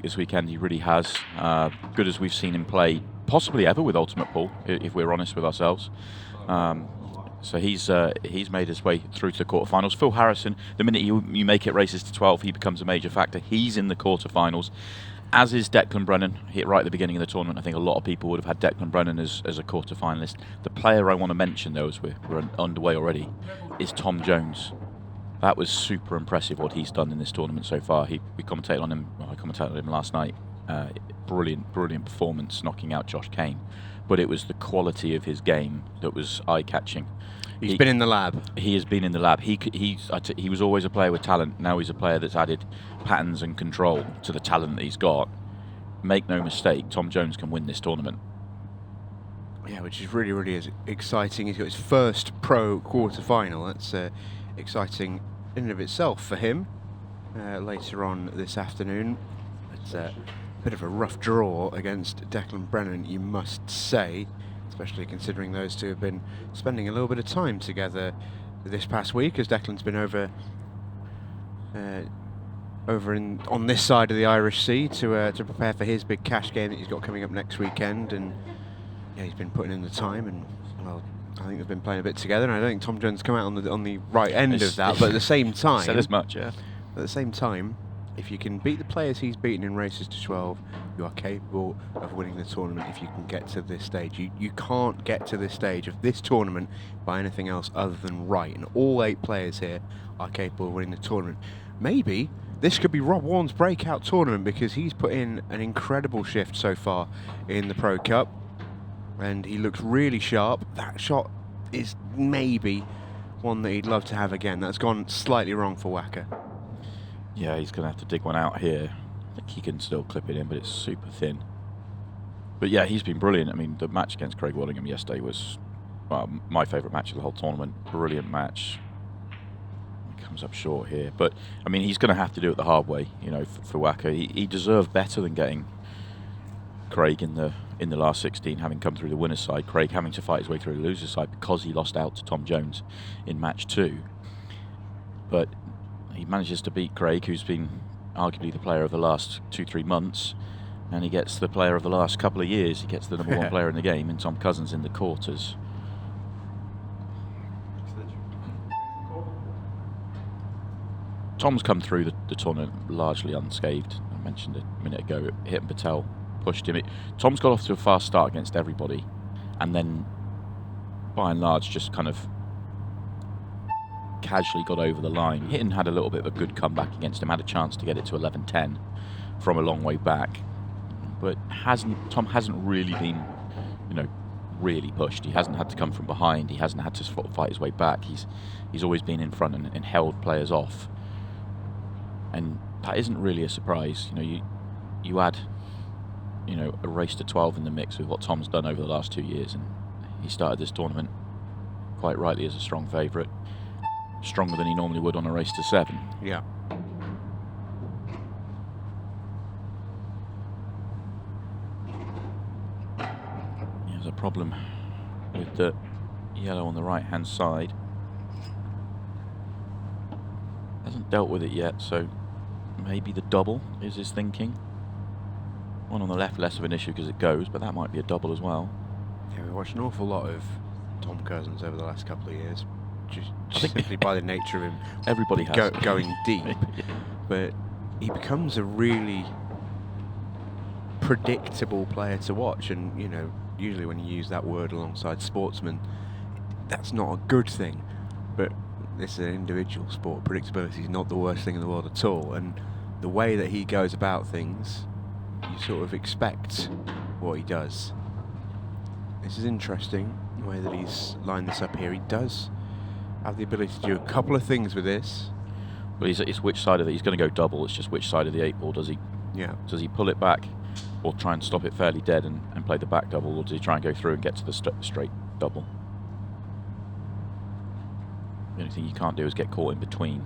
this weekend. He really has. Good as we've seen him play, possibly ever with Ultimate Pool, if we're honest with ourselves. So he's made his way through to the quarterfinals. Phil Harrison, the minute you make it races to 12, he becomes a major factor. He's in the quarterfinals, as is Declan Brennan. Hit right at the beginning of the tournament. I think a lot of people would have had Declan Brennan as a quarterfinalist. The player I want to mention, though, as we're underway already, is Tom Jones. That was super impressive what he's done in this tournament so far. We commentated on him. Well, I commentated on him last night. Brilliant performance, knocking out Josh Kane. But it was the quality of his game that was eye-catching. He's been in the lab. He has been in the lab. He was always a player with talent. Now he's a player that's added patterns and control to the talent that he's got. Make no mistake, Tom Jones can win this tournament. Yeah, which is really, really exciting. He's got his first pro quarter-final. That's exciting in and of itself for him. Later on this afternoon, it's a bit of a rough draw against Declan Brennan, you must say, especially considering those two have been spending a little bit of time together this past week, as Declan's been over on this side of the Irish Sea to prepare for his big cash game that he's got coming up next weekend. And yeah, he's been putting in the time, and well, I think they've been playing a bit together, and I don't think Tom Jones come out on the right end of that. But at the same time, said as much, yeah. At the same time, if you can beat the players he's beaten in races to 12, you are capable of winning the tournament if you can get to this stage. You can't get to this stage of this tournament by anything else other than right, and all 8 players here are capable of winning the tournament. Maybe this could be Rob Wharne's breakout tournament, because he's put in an incredible shift so far in the Pro Cup, and he looks really sharp. That shot is maybe one that he'd love to have again. That's gone slightly wrong for Wacker. Yeah, he's going to have to dig one out here. I think he can still clip it in, but it's super thin. But yeah, he's been brilliant. I mean, the match against Craig Waddingham yesterday was my favourite match of the whole tournament. Brilliant match. He comes up short here. But, I mean, he's going to have to do it the hard way, you know, for Wacker. He deserved better than getting Craig in the last 16, having come through the winner's side. Craig having to fight his way through the loser's side because he lost out to Tom Jones in match 2. But he manages to beat Craig, who's been arguably the player of the last 2-3 months, and he gets the player of the last couple of years. He gets the number 1 player in the game in Tom Cousins in the quarters. Tom's come through the tournament largely unscathed. I mentioned it a minute ago. Hit Patel, pushed him. Tom's got off to a fast start against everybody, and then by and large just kind of casually got over the line. Hitton had a little bit of a good comeback against him, had a chance to get it to 11-10 from a long way back, but Tom hasn't really been, you know, really pushed. He hasn't had to come from behind. He hasn't had to fight his way back. He's always been in front and held players off, and that isn't really a surprise. You know, you add, you know, a race to 12 in the mix with what Tom's done over the last 2 years, and he started this tournament quite rightly as a strong favourite. Stronger than he normally would on a race to 7. Yeah. There's a problem with the yellow on the right hand side. Hasn't dealt with it yet, so maybe the double is his thinking. One on the left, less of an issue because it goes, but that might be a double as well. Yeah, we've watched an awful lot of Tom Cousins over the last couple of years. Just simply by the nature of him, everybody has going deep. But he becomes a really predictable player to watch, and you know, usually when you use that word alongside sportsman, that's not a good thing. But this is an individual sport. Predictability is not the worst thing in the world at all, and the way that he goes about things, you sort of expect what he does. This is interesting, the way that he's lined this up here. He does have the ability to do a couple of things with this. Well, it's which side of it. He's going to go double. It's just which side of the 8 ball does he? Yeah. Does he pull it back, or try and stop it fairly dead and play the back double, or does he try and go through and get to the straight double? The only thing you can't do is get caught in between.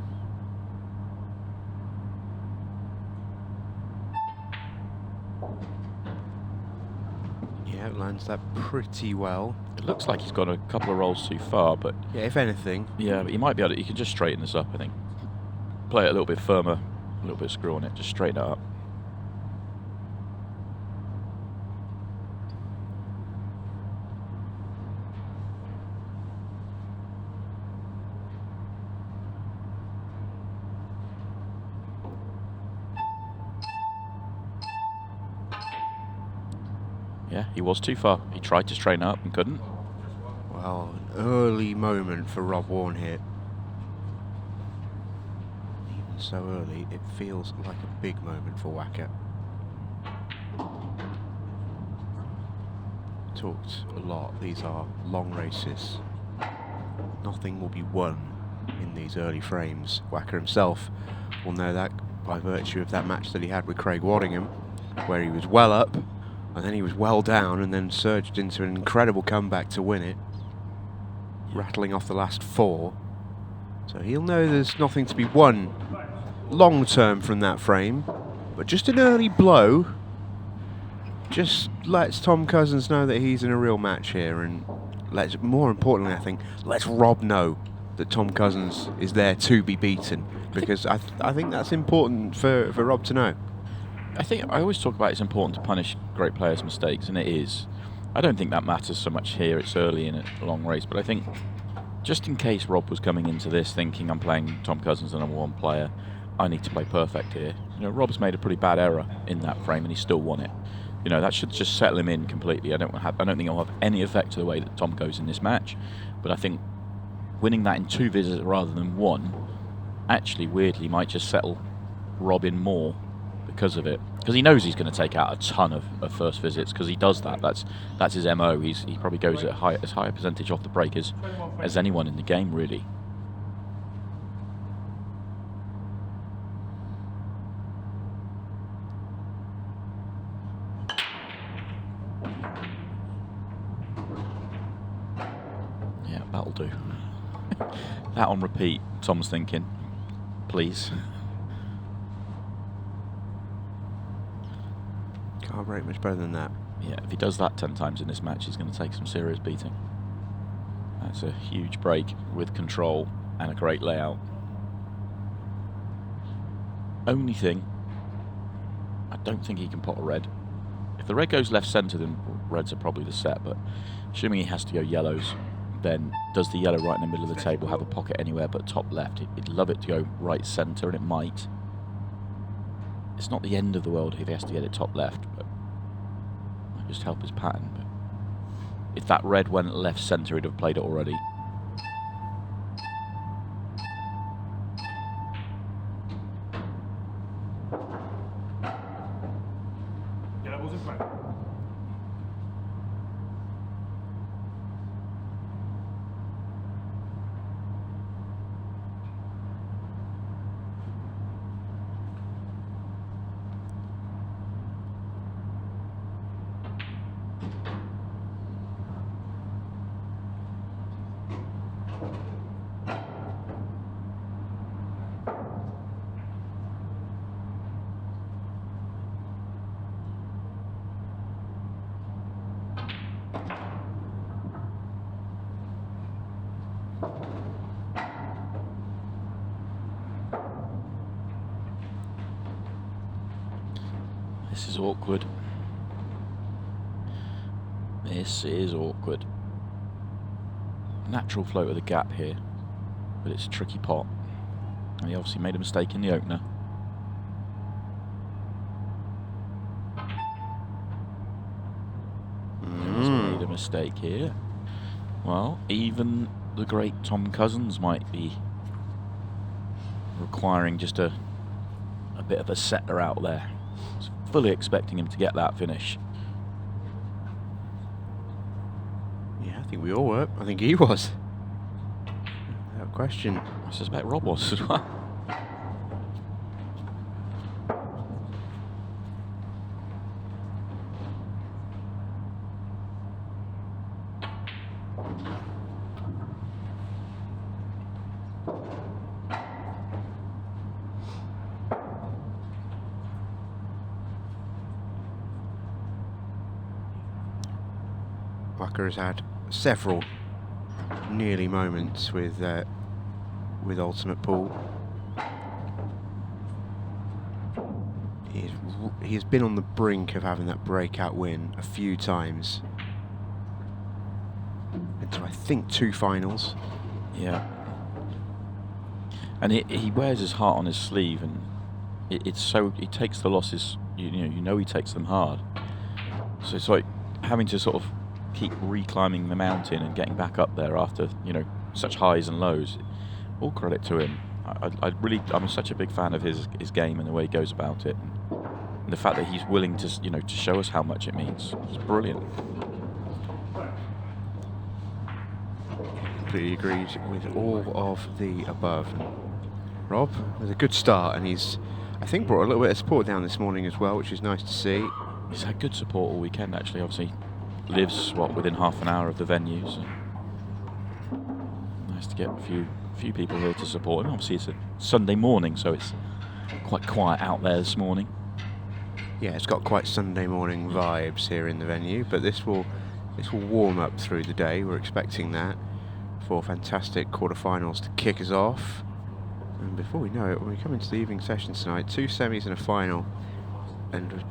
Yeah, lands that pretty well. It looks like he's gone a couple of rolls too far, but yeah, if anything. Yeah, but he might be able to. He can just straighten this up, I think. Play it a little bit firmer, a little bit of screw on it, just straighten it up. Yeah, he was too far. He tried to strain up and couldn't. Well, an early moment for Rob Wharne here. Even so early, it feels like a big moment for Wacker. Talked a lot, these are long races. Nothing will be won in these early frames. Wacker himself will know that by virtue of that match that he had with Craig Waddingham, where he was well up, and then he was well down, and then surged into an incredible comeback to win it, rattling off the last 4. So he'll know there's nothing to be won long term from that frame, but just an early blow just lets Tom Cousins know that he's in a real match here, and lets, more importantly, I think, lets Rob know that Tom Cousins is there to be beaten, because I think that's important for Rob to know. I always talk about it's important to punish great players' mistakes, and it is. I don't think that matters so much here. It's early in a long race, but I think just in case Rob was coming into this thinking I'm playing Tom Cousins, the #1 player, I need to play perfect here. You know, Rob's made a pretty bad error in that frame, and he still won it. You know, that should just settle him in completely. I don't think it'll have any effect to the way that Tom goes in this match, but I think winning that in 2 visits rather than 1 actually weirdly might just settle Rob in more because of it. Because he knows he's going to take out a ton of first visits, because he does that. That's his MO. He probably goes at as high a percentage off the break as anyone in the game, really. Yeah, that'll do. That on repeat, Tom's thinking. Please. Can't break much better than that. Yeah, if he does that 10 times in this match, he's going to take some serious beating. That's a huge break with control and a great layout. Only thing, I don't think he can pot a red. If the red goes left centre, then reds are probably the set, but assuming he has to go yellows, then does the yellow right in the middle of the table have a pocket anywhere but top left? He'd love it to go right centre, and it might. It's not the end of the world if he has to get it top left, but might just help his pattern. But if that red went left centre, he'd have played it already. This is awkward. This is awkward. Natural float of the gap here, but it's a tricky pot. And he obviously made a mistake in the opener. He's made a mistake here. Well, even the great Tom Cousins might be requiring just a bit of a setter out there. Fully expecting him to get that finish. Yeah, I think we all were. I think he was. Without question. I suspect Rob was as well. Wacker has had several nearly moments with Ultimate Pool. He has been on the brink of having that breakout win a few times. Into, I think, 2 finals. Yeah. And he wears his heart on his sleeve, and it's so he takes the losses. You know he takes them hard. So it's like having to sort of keep reclimbing the mountain and getting back up there after, you know, such highs and lows. All credit to him. I'm such a big fan of his game and the way he goes about it, and the fact that he's willing to, you know, to show us how much it means. It's brilliant. Completely agreed with all of the above. Rob with a good start, and he's, I think, brought a little bit of support down this morning as well, which is nice to see. He's had good support all weekend, actually. Obviously, lives within half an hour of the venue, so nice to get a few people here to support him. Obviously, it's a Sunday morning, so it's quite quiet out there this morning. Yeah, it's got quite Sunday morning vibes here in the venue, but this will warm up through the day. We're expecting that. 4 fantastic quarterfinals to kick us off. And before we know it, when we come into the evening sessions tonight, 2 semis and a final, and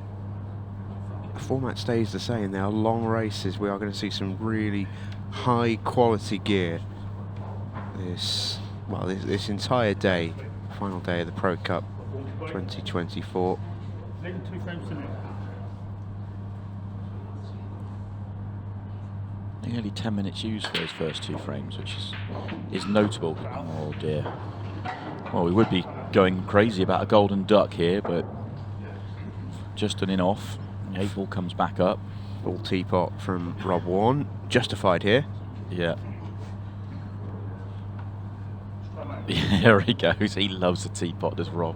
the format stays the same. They are long races. We are going to see some really high quality gear this entire day, final day of the Pro Cup 2024. Nearly 10 minutes used for those first 2 frames, which is notable. Oh dear. Well, we would be going crazy about a golden duck here, but just an in-off. The 8 ball comes back up. Full teapot from Rob Wharne. Justified here. Yeah. Here he goes. He loves the teapot, does Rob.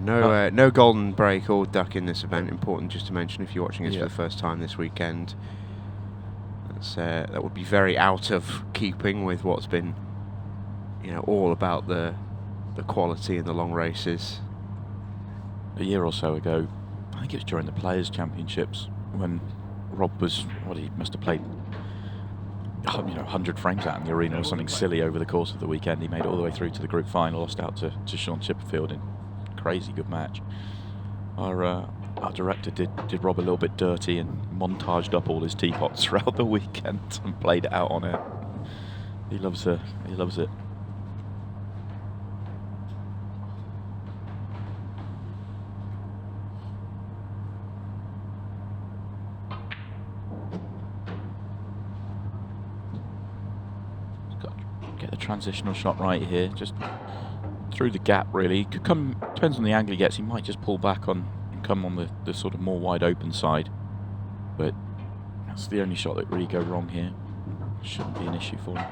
Yeah, no golden break or duck in this event. Important just to mention if you're watching us Yeah. for the first time this weekend. That would be very out of keeping with what's been, you know, all about the quality in the long races. A year or so ago, I think it was during the Players' Championships, when Rob was, he must have played 100 frames out in the arena or something silly over the course of the weekend. He made it all the way through to the group final, lost out to Sean Chipperfield in a crazy good match. Our director did Rob a little bit dirty and montaged up all his teapots throughout the weekend and played it out on it. He loves it. Got to get the transitional shot right here, just through the gap really. Could come, depends on the angle he gets, he might just pull back on and come on the sort of more wide open side, but that's the only shot that really go wrong here. Shouldn't be an issue for him.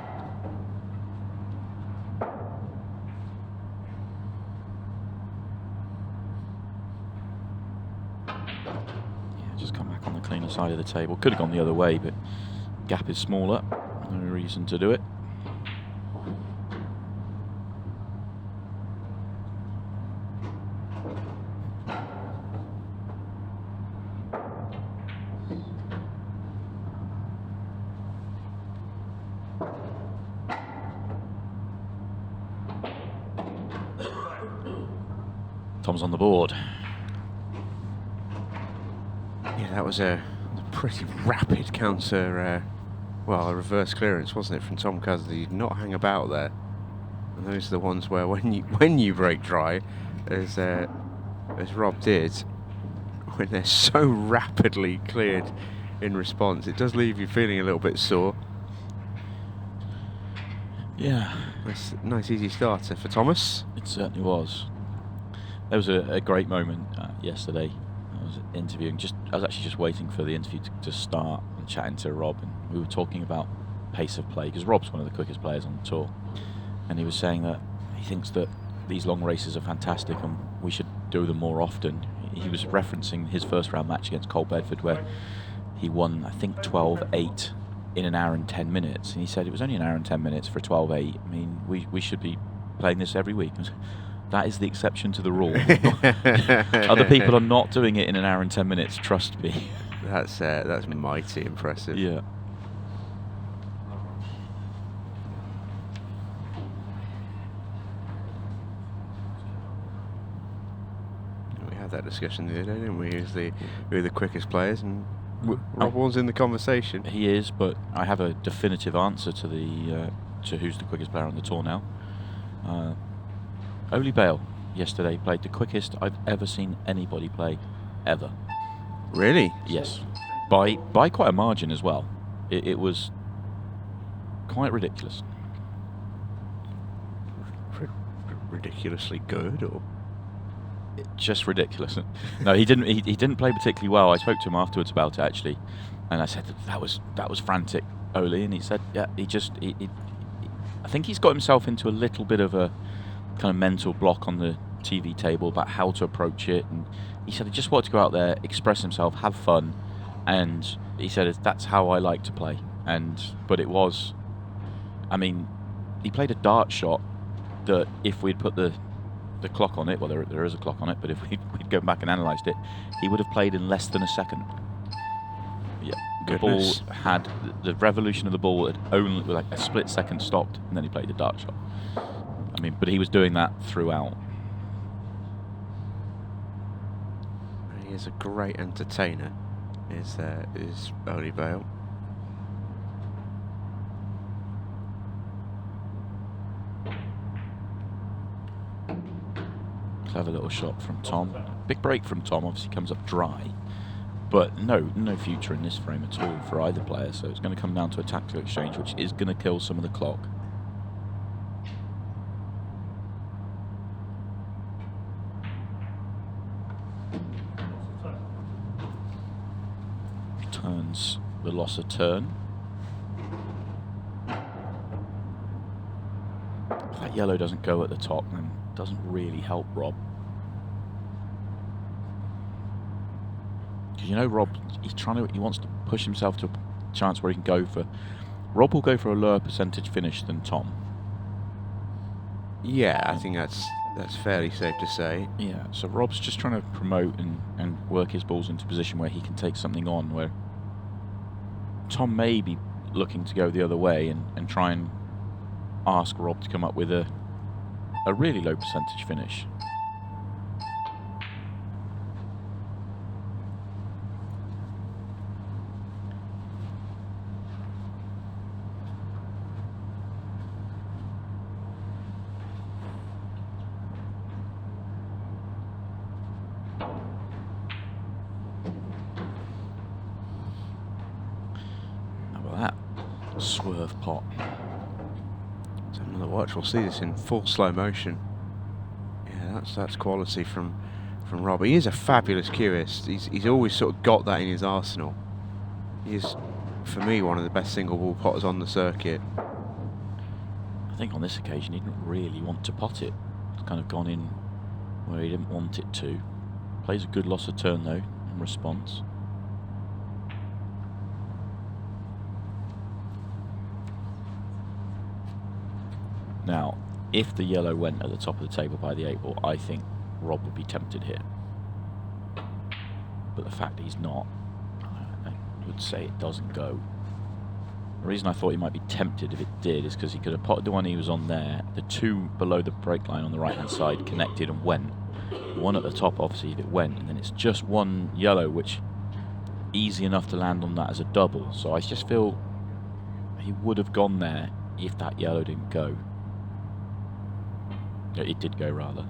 Yeah, just come back on the cleaner side of the table. Could have gone the other way, but gap is smaller, no reason to do it. Tom's on the board. Yeah, that was a pretty rapid counter, a reverse clearance, wasn't it, from Tom Cousins? He did not hang about there. And those are the ones where when you break dry, as Rob did, when they're so rapidly cleared in response, it does leave you feeling a little bit sore. Yeah. Nice easy starter for Thomas. It certainly was. There was a great moment yesterday. I was interviewing, I was actually just waiting for the interview to start and chatting to Rob, and we were talking about pace of play, because Rob's one of the quickest players on the tour, and he was saying that he thinks that these long races are fantastic and we should do them more often. He was referencing his first round match against Cole Bedford, where he won, I think, 12-8 in an hour and 10 minutes, and he said it was only an hour and 10 minutes for 12-8. I mean, we should be playing this every week. That is the exception to the rule. Other people are not doing it in an hour and 10 minutes, trust me. That's mighty impressive. Yeah. We had that discussion the other day, didn't we? Who are the quickest players, and Rob Warne's in the conversation. He is, but I have a definitive answer to who's the quickest player on the tour now. Oli Bale yesterday played the quickest I've ever seen anybody play, ever. Really? Yes. by quite a margin as well. It was quite ridiculous. Ridiculously good, or Just ridiculous. No, he didn't. He didn't play particularly well. I spoke to him afterwards about it actually, and I said that was frantic, Oli, and he said, yeah, I think he's got himself into a little bit of a kind of mental block on the TV table about how to approach it, and he said he just wanted to go out there, express himself, have fun, and he said that's how I like to play. But it was, I mean, he played a dart shot that if we'd put the clock on it, well, there is a clock on it, but if we'd go back and analysed it, he would have played in less than a second. Yeah, the Goodness. ball had the revolution of the ball had only like a split second stopped, and then he played the dart shot. I mean, but he was doing that throughout. He is a great entertainer. Is Oli Vale. Clever little shot from Tom. Big break from Tom. Obviously comes up dry, but no future in this frame at all for either player. So it's going to come down to a tactical exchange, which is going to kill some of the clock. Turns the loss a turn. If that yellow doesn't go at the top, then it doesn't really help Rob. Because you know Rob, he wants to push himself to a chance where he can go for. Rob will go for a lower percentage finish than Tom. Yeah, I think that's fairly safe to say. Yeah, so Rob's just trying to promote and work his balls into a position where he can take something on, where Tom may be looking to go the other way and try and ask Rob to come up with a really low percentage finish. Swerve pot. So another watch. We'll see this in full slow motion. Yeah, that's quality from Rob. He is a fabulous cueist. He's always sort of got that in his arsenal. He is, for me, one of the best single ball potters on the circuit. I think on this occasion he didn't really want to pot it. It's kind of gone in where he didn't want it to. Plays a good loss of turn though in response. Now, if the yellow went at the top of the table by the 8 ball, I think Rob would be tempted here. But the fact that he's not, I would say it doesn't go. The reason I thought he might be tempted if it did is because he could have potted the one he was on there. The two below the break line on the right-hand side connected and went. The one at the top, obviously, if it went, and then it's just one yellow, which easy enough to land on that as a double. So I just feel he would have gone there if that yellow didn't go. It did go, rather.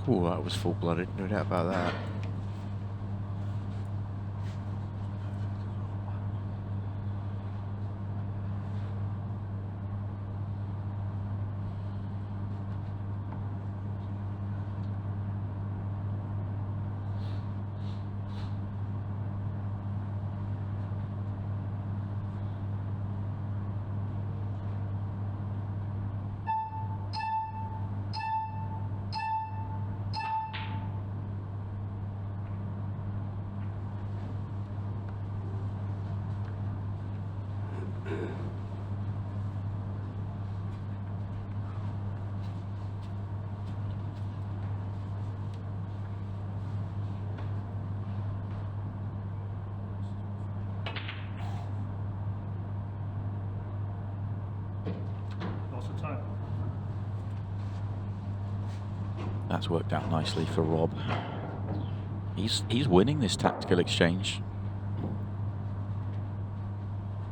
Cool, that was full-blooded, no doubt about that. That's worked out nicely for Rob. He's winning this tactical exchange.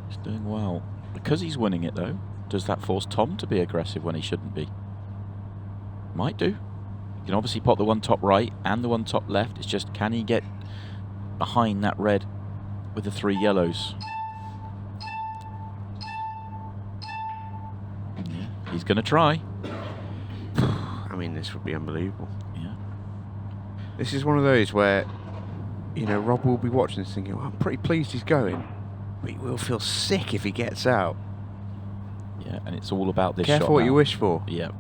He's doing well. Because he's winning it though, does that force Tom to be aggressive when he shouldn't be? Might do. He can obviously pot the one top right and the one top left. It's just, can he get behind that red with the 3 yellows? Yeah, he's going to try. I mean, this would be unbelievable. Yeah. This is one of those where, you know, Rob will be watching this thinking, well, I'm pretty pleased he's going, but he will feel sick if he gets out. Yeah, and it's all about this shot. Careful what now. you wish for. Yeah.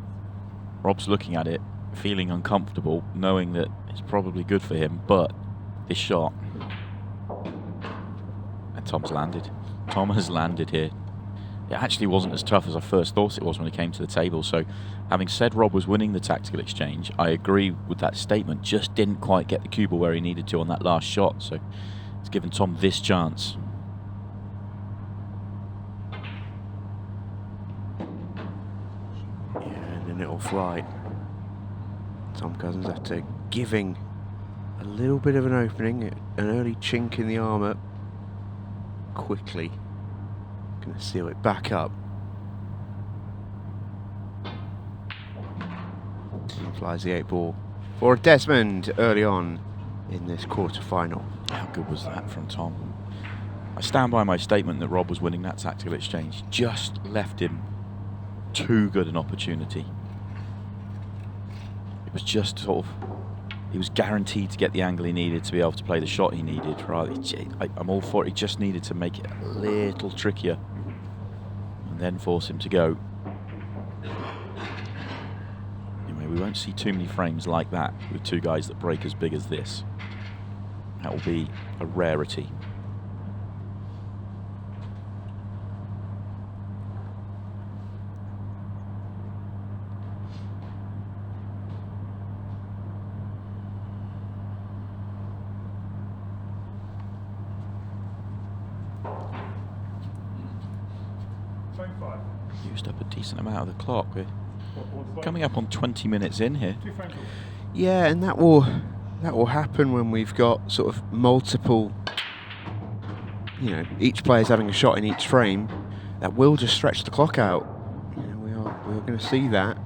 Rob's looking at it, feeling uncomfortable, knowing that it's probably good for him, but this shot. And Tom's landed. Tom has landed here. It actually wasn't as tough as I first thought it was when it came to the table. So, having said Rob was winning the tactical exchange, I agree with that statement. Just didn't quite get the cube where he needed to on that last shot. So, it's given Tom this chance. Yeah, and then it'll fly. Tom Cousins after giving a little bit of an opening, an early chink in the armour, quickly going to seal it back up. And flies the 8 ball for Desmond early on in this quarter-final. How good was that from Tom? I stand by my statement that Rob was winning that tactical exchange. Just left him too good an opportunity. It was just sort of, he was guaranteed to get the angle he needed to be able to play the shot he needed. Right? I'm all for it. He just needed to make it a little trickier and then force him to go. Anyway, we won't see too many frames like that with 2 guys that break as big as this. That will be a rarity. Used up a decent amount of the clock. We're coming up on 20 minutes in here. Yeah, and that will happen when we've got sort of multiple, you know, each player's having a shot in each frame. That will just stretch the clock out. You know, we are going to see that.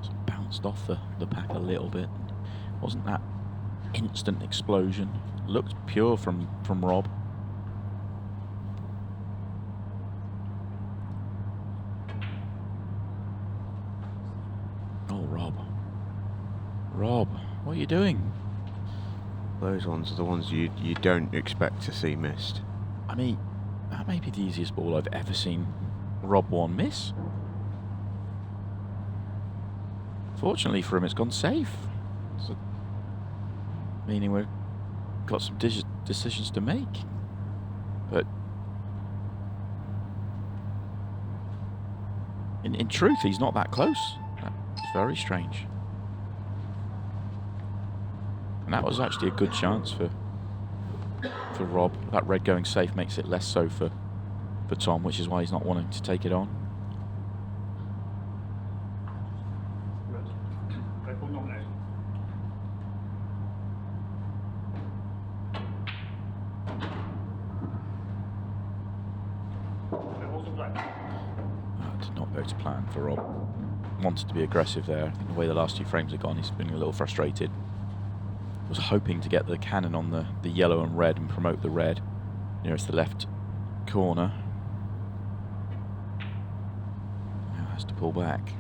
Sort of bounced off the pack a little bit. Wasn't that instant explosion? Looked pure from Rob. Oh, Rob, what are you doing? Those ones are the ones you don't expect to see missed. I mean, that may be the easiest ball I've ever seen Rob Wharne miss. Fortunately for him, it's gone safe. So, meaning we've got some decisions to make. But in truth, he's not that close. That's very strange. And that was actually a good chance for Rob. That red going safe makes it less so for Tom, which is why he's not wanting to take it on. Did not go to plan for Rob. Wanted to be aggressive there. I think the way the last 2 frames have gone, he's been a little frustrated. Was hoping to get the cannon on the yellow and red and promote the red nearest the left corner. Now has to pull back.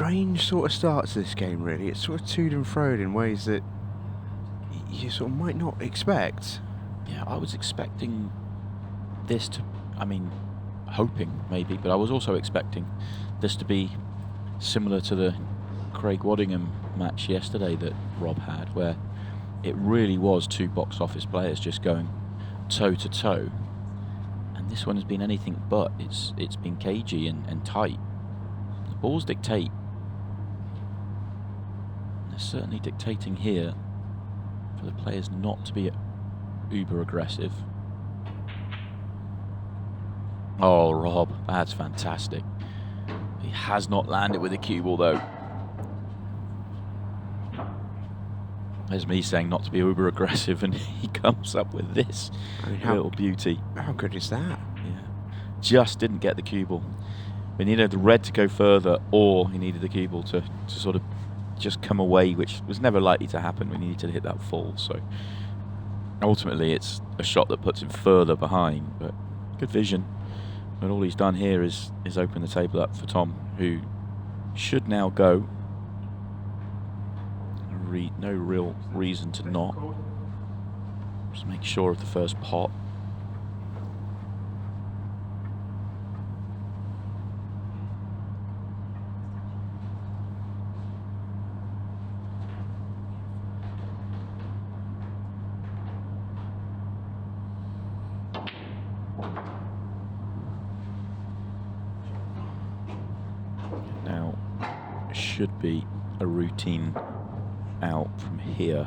strange sort of start to this game, really. It's sort of toed and froed in ways that you sort of might not expect. Yeah, I was expecting this to, I mean, hoping maybe, but I was also expecting this to be similar to the Craig Waddingham match yesterday that Rob had, where it really was two box office players just going toe to toe, and this one has been anything but. It's been cagey and tight. The balls dictate. They're certainly dictating here for the players not to be uber aggressive. Oh, Rob, that's fantastic. He has not landed with a cue ball though. There's me saying not to be uber aggressive, and he comes up with this little beauty. How good is that? Yeah, just didn't get the cue ball. We needed the red to go further, or he needed the cue ball to sort of just come away, which was never likely to happen. We needed to hit that full. So ultimately, it's a shot that puts him further behind, but good vision. And all he's done here is open the table up for Tom, who should now go. No real reason to not. Just make sure of the first pot. Now, should be a routine out from here.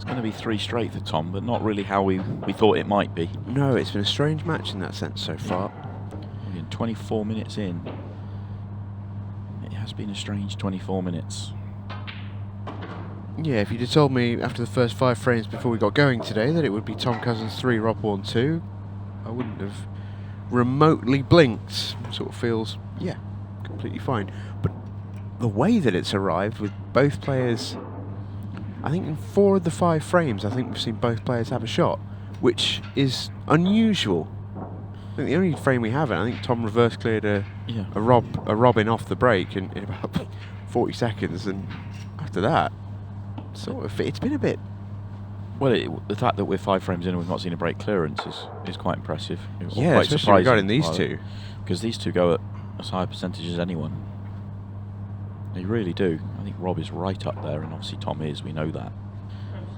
Going to be 3 straight for Tom, but not really how we thought it might be. No, it's been a strange match in that sense so far. We're 24 minutes in. It has been a strange 24 minutes. Yeah, if you'd have told me after the first 5 frames before we got going today that it would be Tom Cousins 3, Rob Wharne 2, I wouldn't have remotely blinked. Sort of feels, yeah, completely fine. But the way that it's arrived with both players, I think in 4 of the 5 frames, I think we've seen both players have a shot, which is unusual. I think the only frame we haven't, I think Tom reverse cleared a Robin off the break in about 40 seconds, and after that, sort of, it's been a bit. Well, the fact that we're 5 frames in and we've not seen a break clearance is quite impressive. Yeah, quite especially surprising regarding these two, because these two go at as high a percentage as anyone. They really do. I think Rob is right up there, and obviously Tom is, we know that.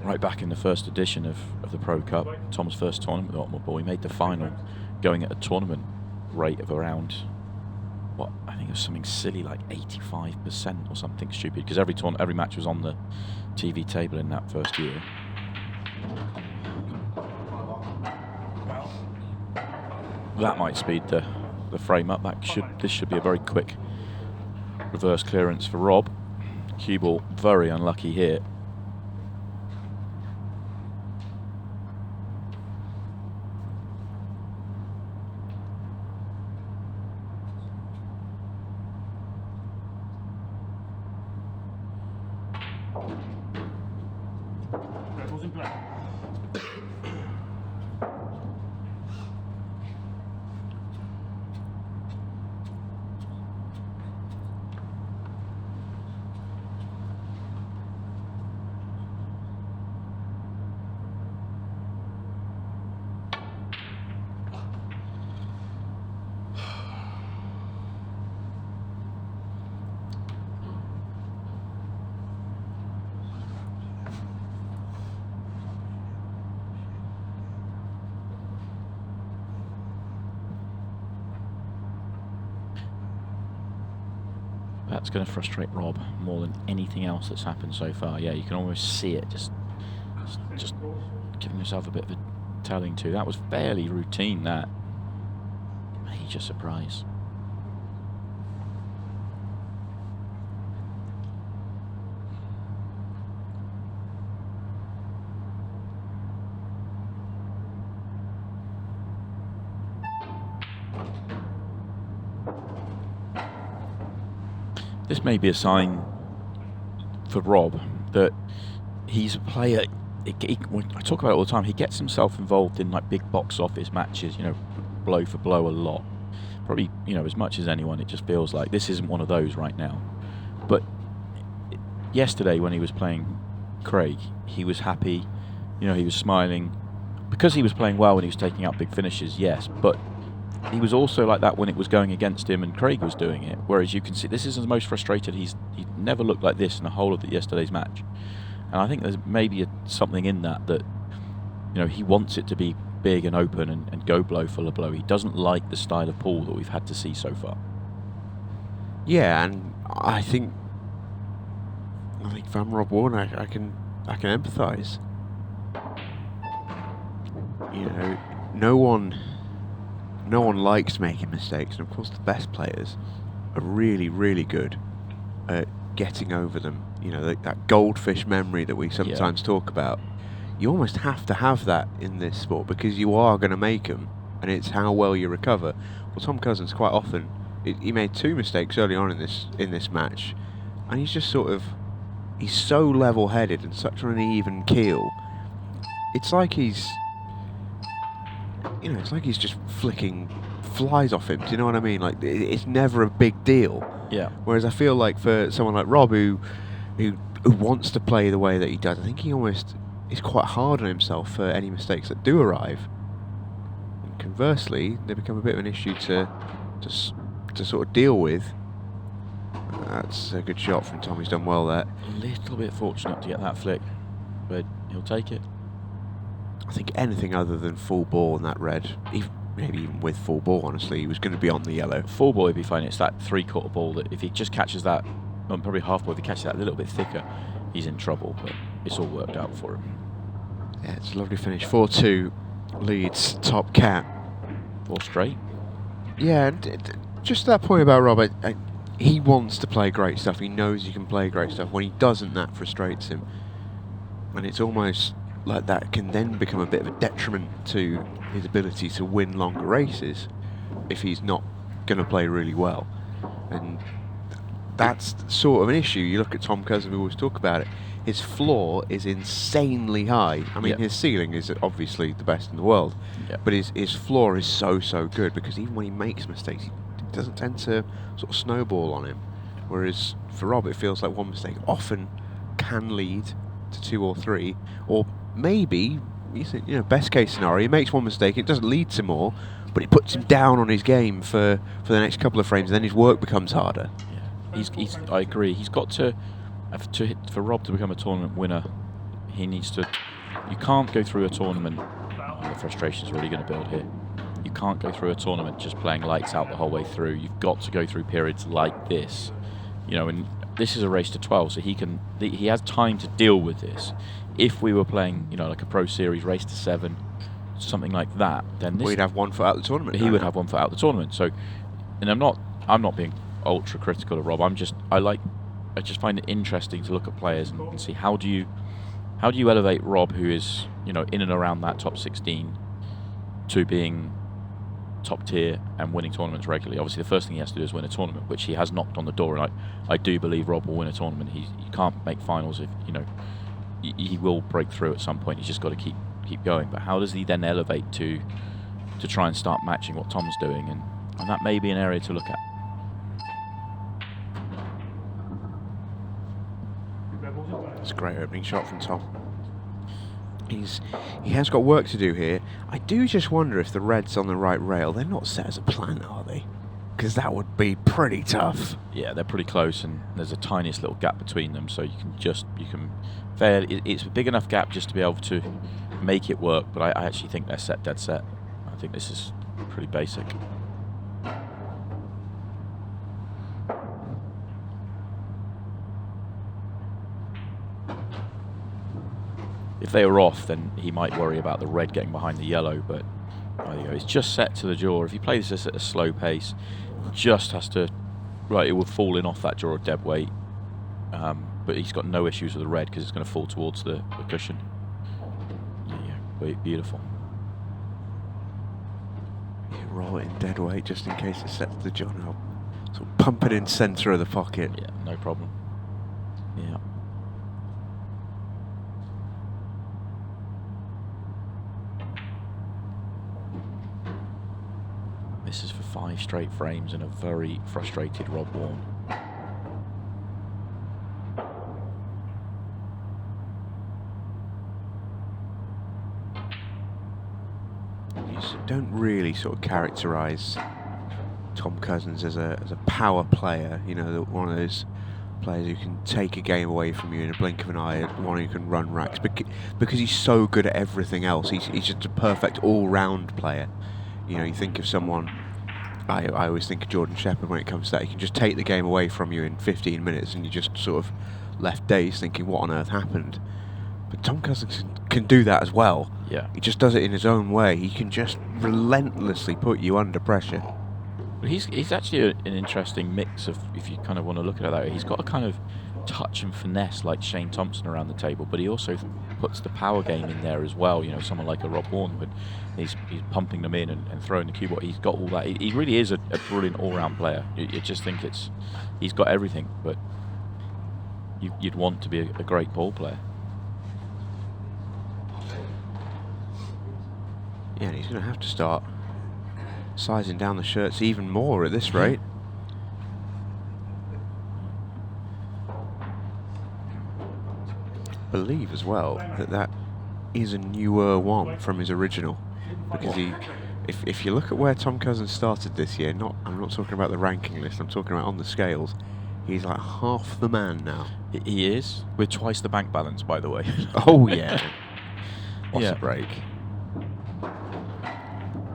Right back in the first edition of the Pro Cup, Tom's first tournament with Ottoman Ball, he made the final going at a tournament rate of around, what, I think it was something silly like 85% or something stupid, because every match was on the TV table in that first year. That might speed the frame up. This should be a very quick reverse clearance for Rob. Cue ball very unlucky here. That's going to frustrate Rob more than anything else that's happened so far. Yeah, you can almost see it, just giving himself a bit of a telling to. That was fairly routine, that. Major surprise. This may be a sign for Rob that he's a player. I talk about it all the time. He gets himself involved in like big box office matches, you know, blow for blow a lot. Probably, you know, as much as anyone. It just feels like this isn't one of those right now. But yesterday when he was playing Craig, he was happy. You know, he was smiling because he was playing well when he was taking out big finishes. Yes, but he was also like that when it was going against him and Craig was doing it. Whereas you can see this is the most frustrated he never looked like this in the whole of yesterday's match. And I think there's maybe something in that, you know, he wants it to be big and open and go blow for blow. He doesn't like the style of pool that we've had to see so far. Yeah, and I think from Rob Wharne, I can empathise. You know, no one likes making mistakes, and of course the best players are really, really good at getting over them. You know, that goldfish memory that we sometimes talk about. You almost have to have that in this sport because you are going to make them, and it's how well you recover. Well, Tom Cousins quite often, he made 2 mistakes early on in this match, and he's just he's so level-headed and such on an even keel. It's like he's just flicking flies off him. Do you know what I mean? Like, it's never a big deal. Yeah. Whereas I feel like for someone like Rob who wants to play the way that he does, I think he almost is quite hard on himself for any mistakes that do arrive. And conversely, they become a bit of an issue to sort of deal with. That's a good shot from Tom. He's done well there. A little bit fortunate to get that flick, but he'll take it. I think anything other than full ball in that red, maybe even with full ball, honestly, he was going to be on the yellow. Full ball would be fine. It's that 3/4 ball that if he just catches that, probably half ball, if he catches that a little bit thicker, he's in trouble, but it's all worked out for him. Yeah, it's a lovely finish. 4-2 leads top cat. 4 straight. Yeah, and just that point about Rob, he wants to play great stuff. He knows he can play great stuff. When he doesn't, that frustrates him. And it's almost like that can then become a bit of a detriment to his ability to win longer races if he's not going to play really well. And that's sort of an issue. You look at Tom Cousins, we always talk about it. His floor is insanely high. I mean, his ceiling is obviously the best in the world, but his floor is so good because even when he makes mistakes, he doesn't tend to sort of snowball on him. Whereas for Rob, it feels like one mistake often can lead to 2 or 3, or maybe, you know, best case scenario, he makes one mistake, it doesn't lead to more, but it puts him down on his game for the next couple of frames, and then his work becomes harder. Yeah. I agree. He's got to for Rob to become a tournament winner, he needs to. You can't go through a tournament. The frustration's really going to build here. You can't go through a tournament just playing lights out the whole way through. You've got to go through periods like this, you know. And this is a race to 12, so he has time to deal with this. If we were playing, you know, like a Pro Series race to 7, something like that, then we'd have 1 foot out of the tournament. He would have 1 foot out of the tournament. So, and I'm not being ultra critical of Rob. I just find it interesting to look at players and see how do you elevate Rob, who is, you know, in and around that top 16, to being top tier and winning tournaments regularly. Obviously, the first thing he has to do is win a tournament, which he has knocked on the door. And I do believe Rob will win a tournament. You can't make finals if, you know, he will break through at some point. He's just got to keep going. But how does he then elevate to try and start matching what Tom's doing? And that may be an area to look at. It's a great opening shot from Tom. He has got work to do here. I do just wonder if the reds on the right rail, they're not set as a plan, are they? Because that would be pretty tough. Yeah, they're pretty close, and there's a tiniest little gap between them, so it's a big enough gap just to be able to make it work. But I actually think they're set dead set. I think this is pretty basic. If they were off, then he might worry about the red getting behind the yellow, but there you go. It's just set to the jaw. If he plays this at a slow pace, just has to... Right, it will fall in off that jaw of dead weight. But he's got no issues with the red because it's going to fall towards the cushion. Yeah, beautiful. Yeah, roll it in dead weight just in case it sets the jaw now. So pump it in centre of the pocket. Yeah, no problem. Yeah. This is for 5 straight frames and a very frustrated Rob Wharne. Don't really sort of characterise Tom Cousins as a power player. You know, one of those players who can take a game away from you in a blink of an eye, one who can run racks, because he's so good at everything else. He's just a perfect all-round player. You know, you think of someone, I always think of Jordan Shepherd when it comes to that. He can just take the game away from you in 15 minutes and you just sort of left dazed thinking, what on earth happened? But Tom Cousins can do that as well. Yeah. He just does it in his own way. He can just relentlessly put you under pressure. He's actually an interesting mix of, if you kind of want to look at it that way, he's got a kind of touch and finesse like Shane Thompson around the table, but he also puts the power game in there as well. You know, someone like a Rob Wharne, when he's pumping them in and throwing the cue ball. He's got all that. He really is a brilliant all-round player. You just think he's got everything, but you'd want to be a great ball player. Yeah, and he's going to have to start sizing down the shirts even more at this rate. I believe as well that is a newer one from his original, because if you look at where Tom Cousins started this year, I'm not talking about the ranking list, I'm talking about on the scales, he's like half the man now. He is, with twice the bank balance, by the way. Oh yeah. What's Yeah. a break?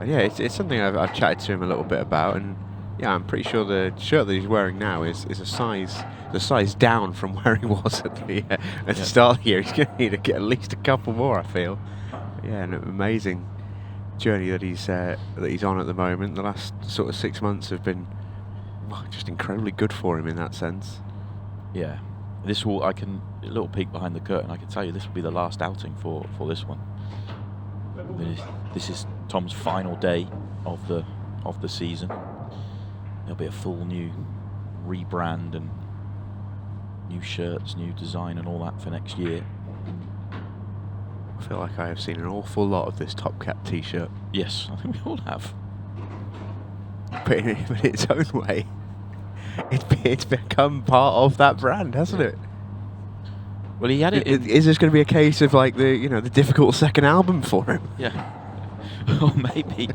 And yeah, it's something I've chatted to him a little bit about, and yeah, I'm pretty sure the shirt that he's wearing now is a size down from where he was at the start of the year. He's going to need to get at least a couple more, I feel. Yeah, an amazing journey that he's on at the moment. The last sort of 6 months have been just incredibly good for him in that sense. Yeah, a little peek behind the curtain. I can tell you this will be the last outing for this one. This is Tom's final day of the season. There'll be a full new rebrand and new shirts, new design and all that for next year. I feel like I have seen an awful lot of this Top Cap t-shirt. Yes, I think we all have. But in its own way, it's become part of that brand, hasn't it? Well, he had it. Is this going to be a case of like the difficult second album for him? Yeah. Or maybe.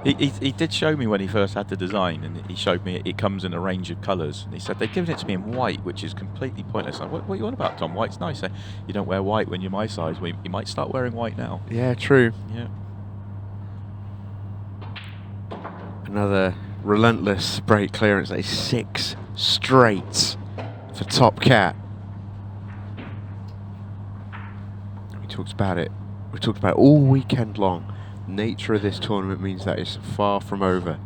He did show me when he first had the design, and he showed me it comes in a range of colours. And he said they've given it to me in white, which is completely pointless. Like, what are you on about, Tom? White's nice. You don't wear white when you're my size. Well, you might start wearing white now. Yeah, true. Yeah. Another relentless break clearance. That is 6 straight for Top Cat. We talked about it. We talked about it all weekend long. The nature of this tournament means that it's far from over.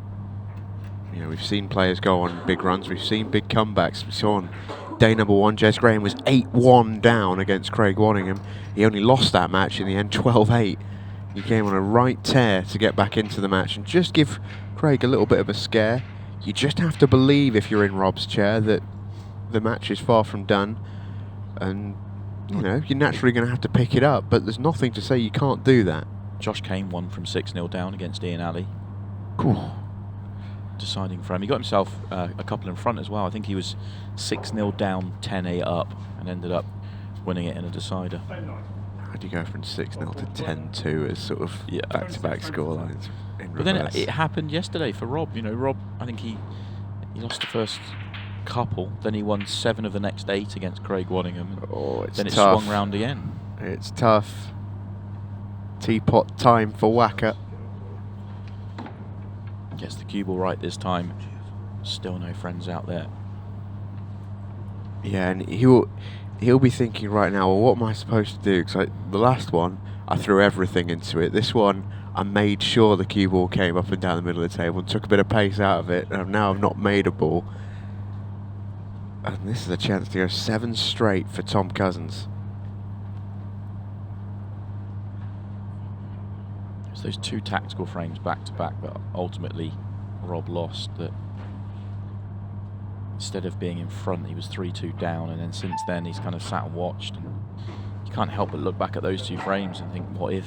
You know, we've seen players go on big runs. We've seen big comebacks. We saw on day number 1, Jez Graham was 8-1 down against Craig Waddingham. He only lost that match in the end 12-8. He came on a right tear to get back into the match and just give Craig a little bit of a scare. You just have to believe, if you're in Rob's chair, that the match is far from done, and you know, you're naturally going to have to pick it up, but there's nothing to say you can't do that. Josh Kane won from 6-0 down against Ian Alley. Cool. Deciding frame. He got himself a couple in front as well. I think he was 6-0 down, 10-8 up, and ended up winning it in a decider. How do you go from 6-0 to 10-2 as sort of back-to-back scorelines in But then reverse? it happened yesterday for Rob. You know, Rob, I think he lost the first couple, then he won 7 of the next 8 against Craig Waddingham. Oh, it's then it tough. swung round again. It's tough. Teapot time for Wacker. Gets the cue ball right this time. Still no friends out there. Yeah, and he'll be thinking right now, well, what am I supposed to do? Because the last one, I threw everything into it. This one, I made sure the cue ball came up and down the middle of the table and took a bit of pace out of it. And now I've not made a ball. And this is a chance to go 7 straight for Tom Cousins. It's those 2 tactical frames back to back that ultimately Rob lost. That instead of being in front, he was 3-2 down, and then since then he's kind of sat and watched, and you can't help but look back at those 2 frames and think, what if?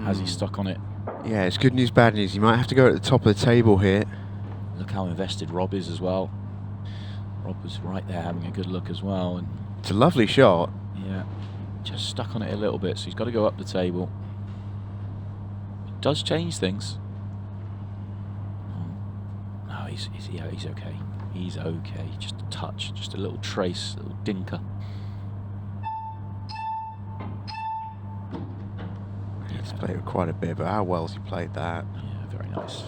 Has he stuck on it? Yeah, it's good news, bad news. You might have to go at the top of the table here. Look how invested Rob is as well. Rob was right there having a good look as well. And it's a lovely shot. Yeah, just stuck on it a little bit, so he's got to go up the table. It does change things. No, he's okay. He's okay. Just a touch, just a little trace, a little dinker. He's played it quite a bit, but how well has he played that? Yeah, very nice.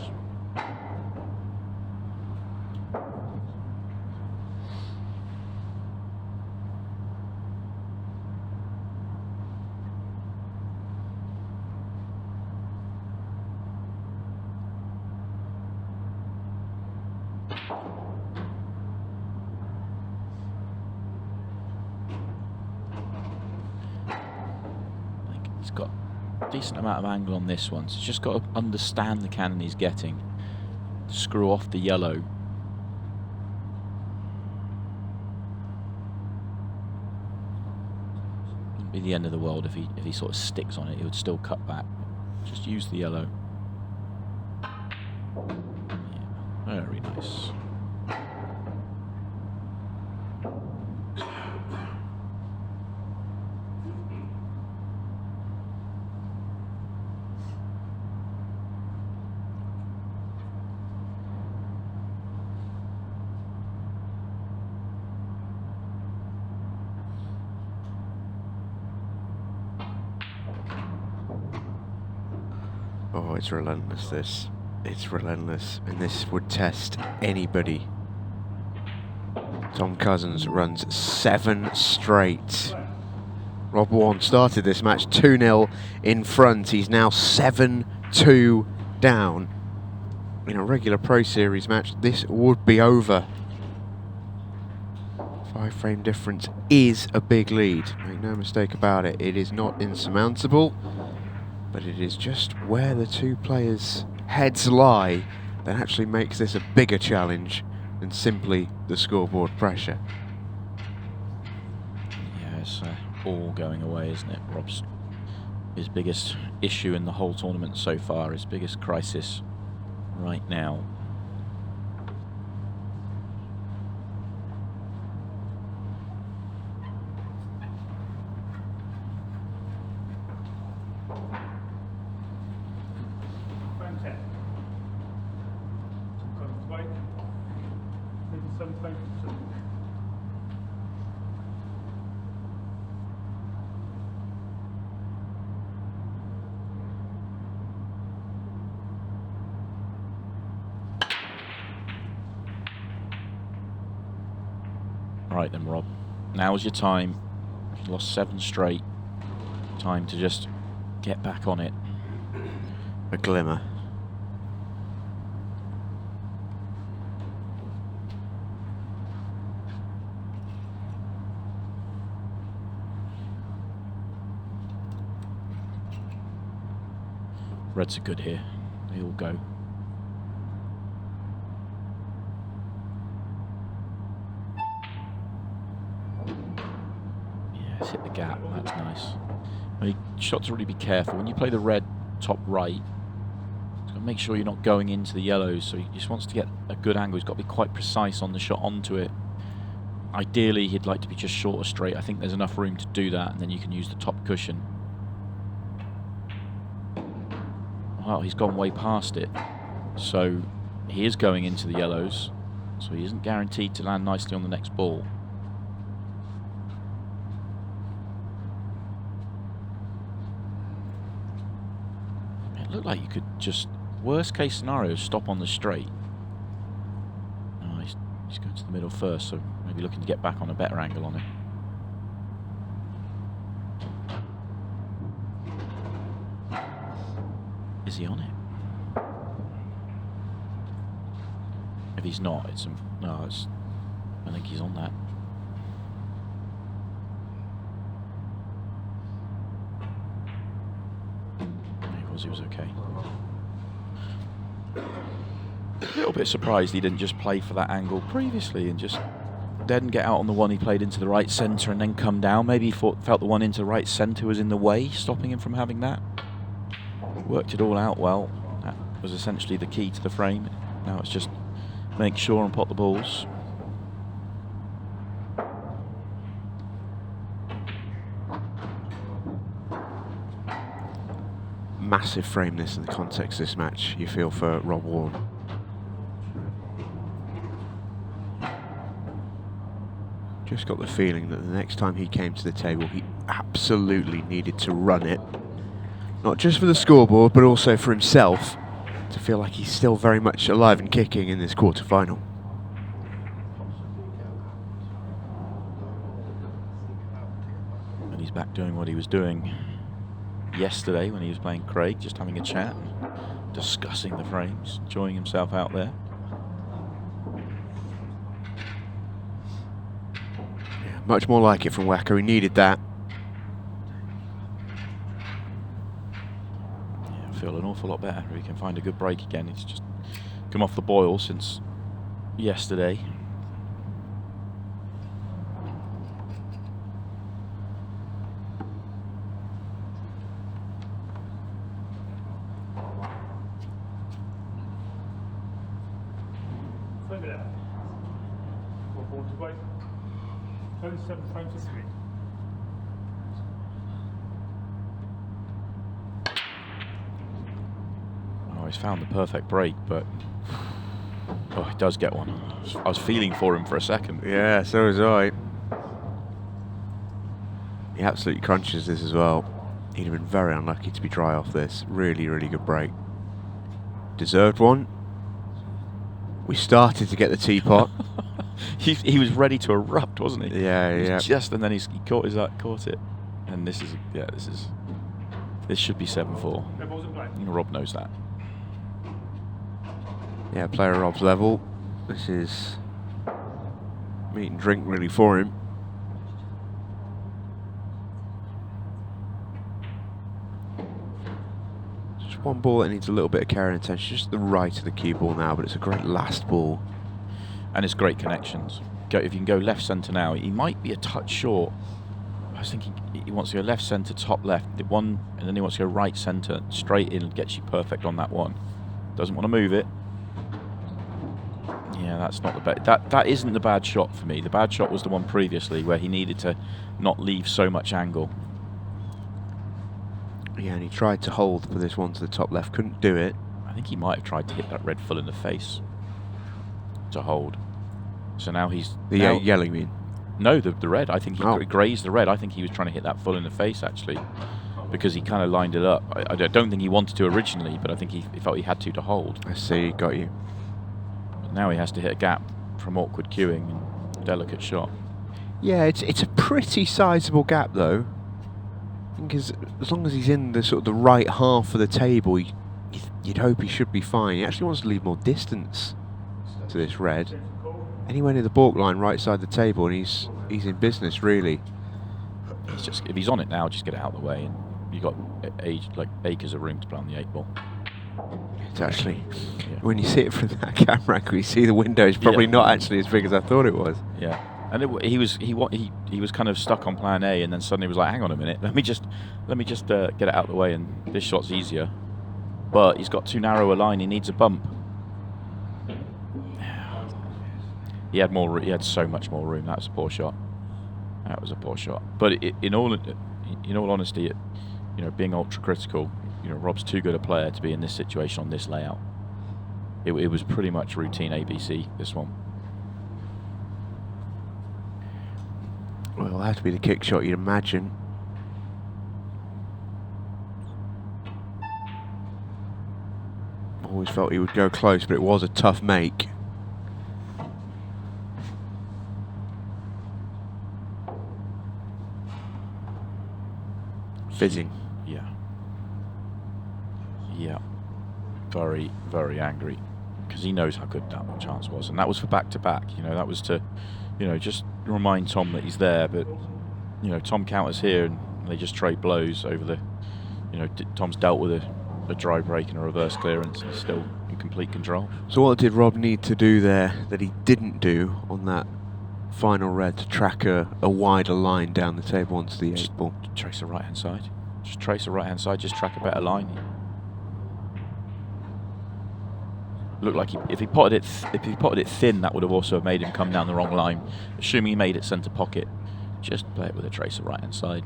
He's got a decent amount of angle on this one, so he's just got to understand the cannon he's getting, screw off the yellow. Wouldn't be the end of the world if he sort of sticks on it. He would still cut back. Just use the yellow. Yeah, very nice. Oh, it's relentless, this. It's relentless, and this would test anybody. Tom Cousins runs 7 straight. Rob Wharne started this match 2-0 in front. He's now 7-2 down. In a regular Pro Series match, this would be over. 5-frame difference is a big lead. Make no mistake about it. It is not insurmountable, but it is just where the 2 players' heads lie that actually makes this a bigger challenge than simply the scoreboard pressure. Yeah, it's all going away, isn't it? Rob's his biggest issue in the whole tournament so far, his biggest crisis right now. Right then, Rob. Now's your time. You've lost 7 straight. Time to just get back on it. A glimmer. Reds are good here. They all go. Yes, hit the gap. That's nice. I mean, shot to really be careful. When you play the red top right, you've got to make sure you're not going into the yellows. So he just wants to get a good angle. He's got to be quite precise on the shot onto it. Ideally, he'd like to be just short or straight. I think there's enough room to do that, and then you can use the top cushion. Well, he's gone way past it. So he is going into the yellows. So he isn't guaranteed to land nicely on the next ball. It looked like you could just, worst case scenario, stop on the straight. Oh, he's going to the middle first, so maybe looking to get back on a better angle on it. Is he on it? If he's not, it's no. I think he's on that. He was okay. A little bit surprised he didn't just play for that angle previously and just didn't get out on the one he played into the right centre and then come down. Maybe he felt the one into the right centre was in the way, stopping him from having that. Worked it all out well. That was essentially the key to the frame. Now it's just make sure and pot the balls. Massive frameness in the context of this match, you feel, for Rob Wharne. Just got the feeling that the next time he came to the table, he absolutely needed to run it. Not just for the scoreboard, but also for himself, to feel like he's still very much alive and kicking in this quarter-final. And he's back doing what he was doing yesterday when he was playing Craig, just having a chat and discussing the frames, enjoying himself out there. Yeah, much more like it from Wacker. He needed that. Yeah, I feel an awful lot better if he can find a good break again. He's just come off the boil since yesterday. Oh, he's found the perfect break, but oh, he does get one. I was feeling for him for a second. Yeah, so was I. He absolutely crunches this as well. He'd have been very unlucky to be dry off this. Really, really good break. Deserved one. We started to get the teapot. He was ready to erupt, wasn't he? Yeah, yeah. Just, and then he caught it, and this should be 7-4. Rob knows that. Yeah, player Rob's level. This is meat and drink really for him. Just one ball that needs a little bit of care and attention. Just the right of the cue ball now, but it's a great last ball. And it's great connections. If you can go left centre now, he might be a touch short. I was thinking he wants to go left centre, top left, the one, and then he wants to go right centre, straight in, and gets you perfect on that one. Doesn't want to move it. Yeah, that's not the bad. That isn't the bad shot for me. The bad shot was the one previously where he needed to not leave so much angle. Yeah, and he tried to hold for this one to the top left, couldn't do it. I think he might have tried to hit that red full in the face to hold. So now he's... The yellow, you mean? No, the red. I think he grazed the red. I think he was trying to hit that full in the face, actually, because he kind of lined it up. I don't think he wanted to originally, but I think he felt he had to hold. I see, got you. But now he has to hit a gap from awkward cueing and delicate shot. Yeah, it's a pretty sizable gap, though. I think as long as he's in the sort of the right half of the table, you'd hope he should be fine. He actually wants to leave more distance to this red. Anywhere near the balk line, right side of the table, and he's in business, really. If he's on it now, just get it out of the way and you got acres of room to play on the 8-ball. It's actually, Yeah. when you see it from that camera angle, you see the window is probably Yeah. not actually as big as I thought it was. Yeah, and he was kind of stuck on plan A, and then suddenly was like, hang on a minute, let me just get it out of the way, and this shot's easier. But he's got too narrow a line. He needs a bump. He had so much more room. That was a poor shot. That was a poor shot. But in all honesty, being ultra critical, Rob's too good a player to be in this situation on this layout. It was pretty much routine ABC, this one. Well, it'll have to be the kick shot, you'd imagine. Always felt he would go close, but it was a tough make. Fizzing. Yeah. Yeah. Very, very angry. Because he knows how good that chance was. And that was for back-to-back. That was to, just remind Tom that he's there. But, Tom counters here and they just trade blows over the, Tom's dealt with a dry break and a reverse clearance. He's still in complete control. So what did Rob need to do there that he didn't do on that final red to track a wider line down the table onto the 8-ball? Trace the right-hand side. Just trace the right-hand side, just track a better line. Looked like if he potted it thin, that would have also made him come down the wrong line. Assuming he made it centre pocket, just play it with a trace of right-hand side.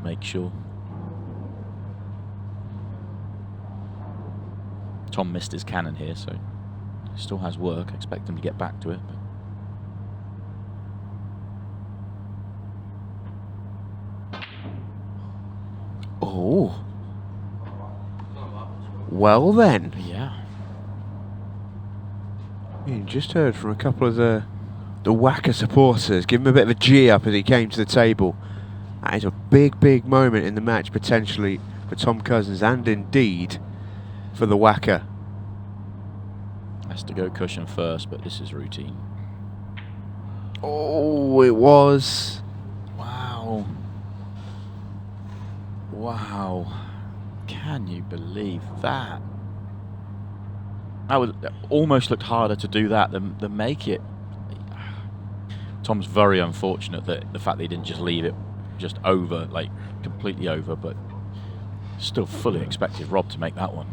Make sure. Tom missed his cannon here, so he still has work. I expect him to get back to it. Oh. Well then. Yeah. You just heard from a couple of the Whacker supporters. Give him a bit of a G up as he came to the table. That is a big, big moment in the match potentially for Tom Cousins and indeed for the Whacker. Has to go cushion first, but this is routine. Oh, it was. Wow. Wow. Can you believe that? Almost looked harder to do that than make it. Tom's very unfortunate that the fact that he didn't just leave it just over, like completely over, but still fully expected Rob to make that one.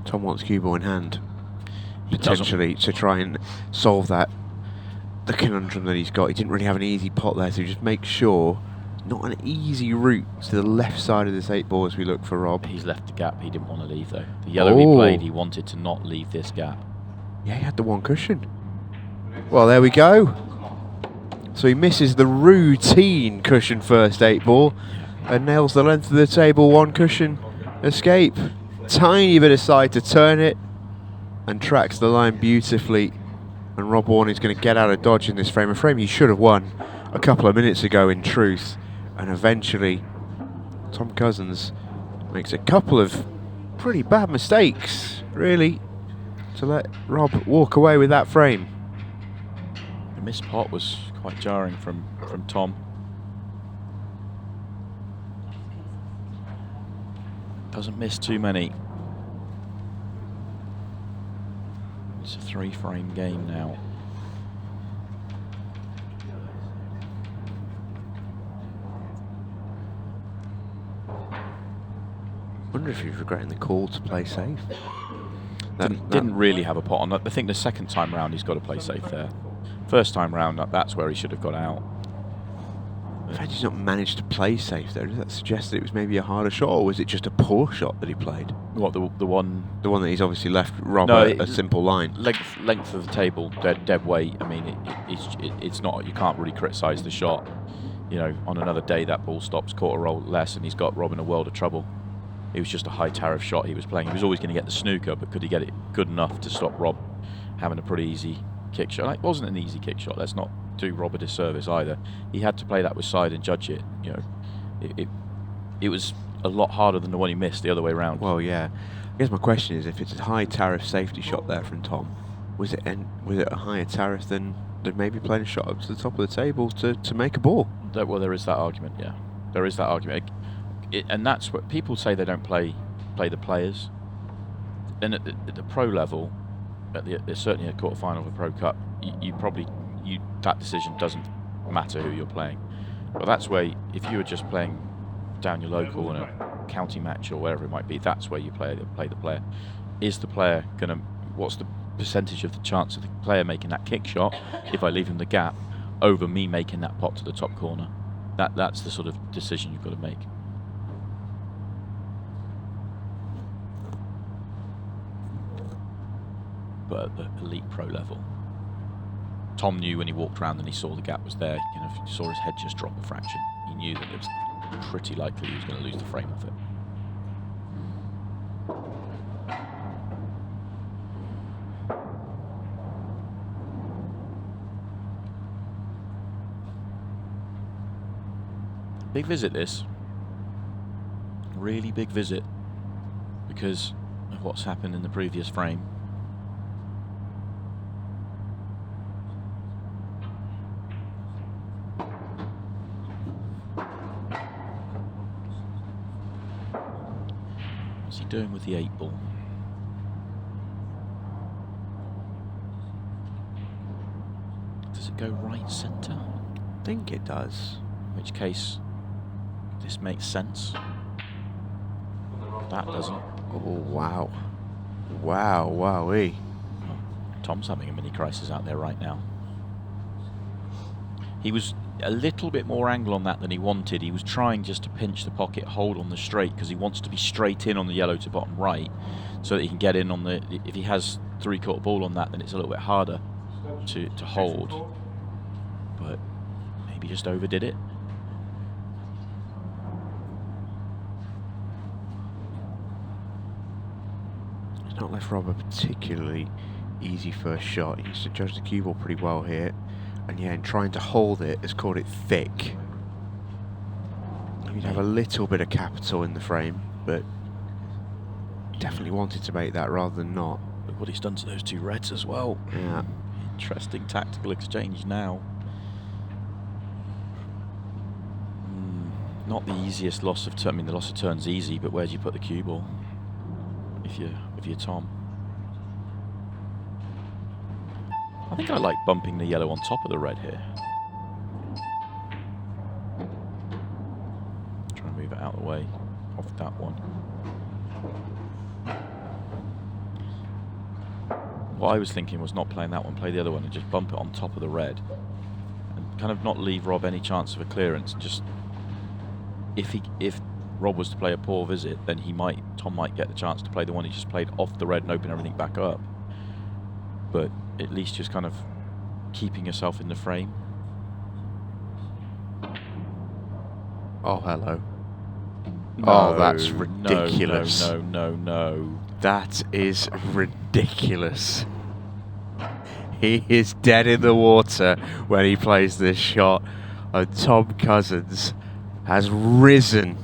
Tom wants cue ball in hand, potentially, to try and solve the conundrum that he's got. He didn't really have an easy pot there, so just make sure, not an easy route to the left side of this 8-ball as we look for Rob. He's left the gap he didn't want to leave, though. The yellow he played, he wanted to not leave this gap. Yeah, he had the one cushion. Well, there we go. So he misses the routine cushion first 8-ball and nails the length of the table, one cushion escape. Tiny bit of side to turn it and tracks the line beautifully. And Rob Wharne is going to get out of dodge in this frame. A frame he should have won a couple of minutes ago in truth. And eventually Tom Cousins makes a couple of pretty bad mistakes, really, to let Rob walk away with that frame. The missed pot was quite jarring from Tom. Doesn't miss too many. It's a 3-frame game now. Wonder if he's regretting the call to play safe. Didn't really have a pot on that. I think the second time round he's got to play safe there. First time round, that's where he should have got out. In fact, he's not managed to play safe though. Does that suggest that it was maybe a harder shot, or was it just a poor shot that he played? What, the one? The one that he's obviously left Rob a simple line. Length of the table, dead weight. I mean, it's not. You can't really criticise the shot. On another day that ball stops quarter roll less, and he's got Rob in a world of trouble. It was just a high tariff shot he was playing. He was always going to get the snooker, but could he get it good enough to stop Rob having a pretty easy kick shot? It wasn't an easy kick shot. Let's not do Rob a disservice either. He had to play that with side and judge it. It was a lot harder than the one he missed the other way around. Well, yeah. guess my question is, if it's a high tariff safety shot there from Tom, was it a higher tariff than maybe playing a shot up to the top of the table to make a ball? Well, there is that argument. Yeah, there is that argument, and that's what people say. They don't play the players. And at the pro level, certainly a quarter-final of a Pro Cup, that decision doesn't matter who you're playing. But that's where, if you were just playing down your local in a county match or wherever it might be, that's where you play the player. Is the player gonna? What's the percentage of the chance of the player making that kick shot if I leave him the gap over me making that pot to the top corner? That's the sort of decision you've got to make. But at the elite pro level, Tom knew when he walked around and he saw the gap was there. You know, if he saw his head just drop a fraction, he knew that it was pretty likely he was going to lose the frame of it. Big visit, this. Really big visit because of what's happened in the previous frame. What's he doing with the 8 ball? Does it go right centre? I think it does. In which case, this makes sense. That doesn't. Oh, wow. Wow, wowee. Tom's having a mini crisis out there right now. He was a little bit more angle on that than he wanted. He was trying just to pinch the pocket, hold on the straight, because he wants to be straight in on the yellow to bottom right, so that he can get in on the... If he has 3/4 ball on that, then it's a little bit harder to hold. But maybe just overdid it. Not left Rob a particularly easy first shot. He used to judge the cue ball pretty well here, and yeah, in trying to hold it, has caught it thick. He'd have a little bit of capital in the frame, but definitely wanted to make that rather than not. Look what he's done to those 2 reds as well. Yeah. Interesting tactical exchange now. Not the easiest loss of turn. I mean, the loss of turn's easy, but where do you put the cue ball? If you're Tom. I think I like bumping the yellow on top of the red here. Try and move it out of the way off that one. What I was thinking was not playing that one, play the other one and just bump it on top of the red. And kind of not leave Rob any chance of a clearance. Just if Rob was to play a poor visit, then Tom might get the chance to play the one he just played off the red and open everything back up. But at least just kind of keeping yourself in the frame. Oh, hello. No, oh, that's ridiculous. No. That is ridiculous. He is dead in the water when he plays this shot, and Tom Cousins has risen.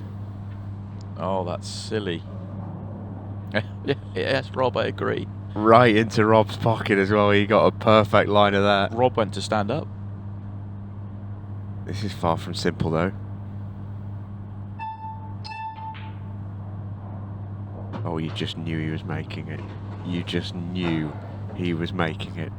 Oh, that's silly. Yes, Rob, I agree. Right into Rob's pocket as well. He got a perfect line of that. Rob went to stand up. This is far from simple, though. Oh, you just knew he was making it. You just knew he was making it.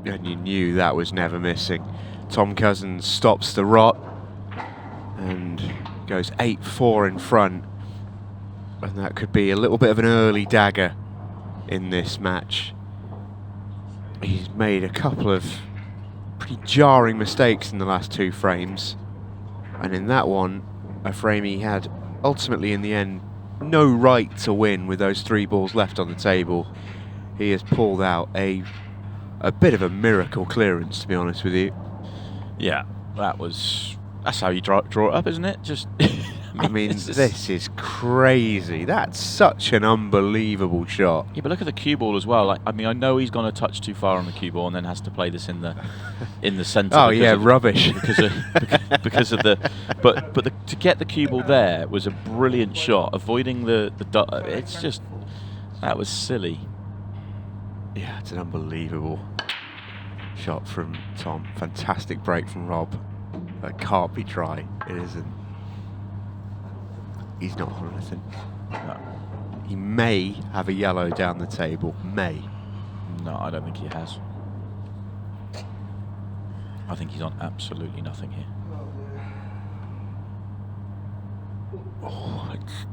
And you knew that was never missing. Tom Cousins stops the rot and goes 8-4 in front. And that could be a little bit of an early dagger in this match. He's made a couple of pretty jarring mistakes in the last 2 frames. And in that one, a frame he had ultimately in the end no right to win with those 3 balls left on the table. He has pulled out a bit of a miracle clearance, to be honest with you. Yeah, that's how you draw it up, isn't it? Just I mean, this is crazy. That's such an unbelievable shot. Yeah, but look at the cue ball as well. Like, I mean, I know he's gone a touch too far on the cue ball and then has to play this in the centre. Oh yeah, rubbish. because of the, but to get the cue ball there was a brilliant shot, avoiding the. It's just that was silly. Yeah, it's an unbelievable shot from Tom. Fantastic break from Rob. That can't be dry. It isn't. He's not on anything. No. He may have a yellow down the table. May. No, I don't think he has. I think he's on absolutely nothing here. Oh, it's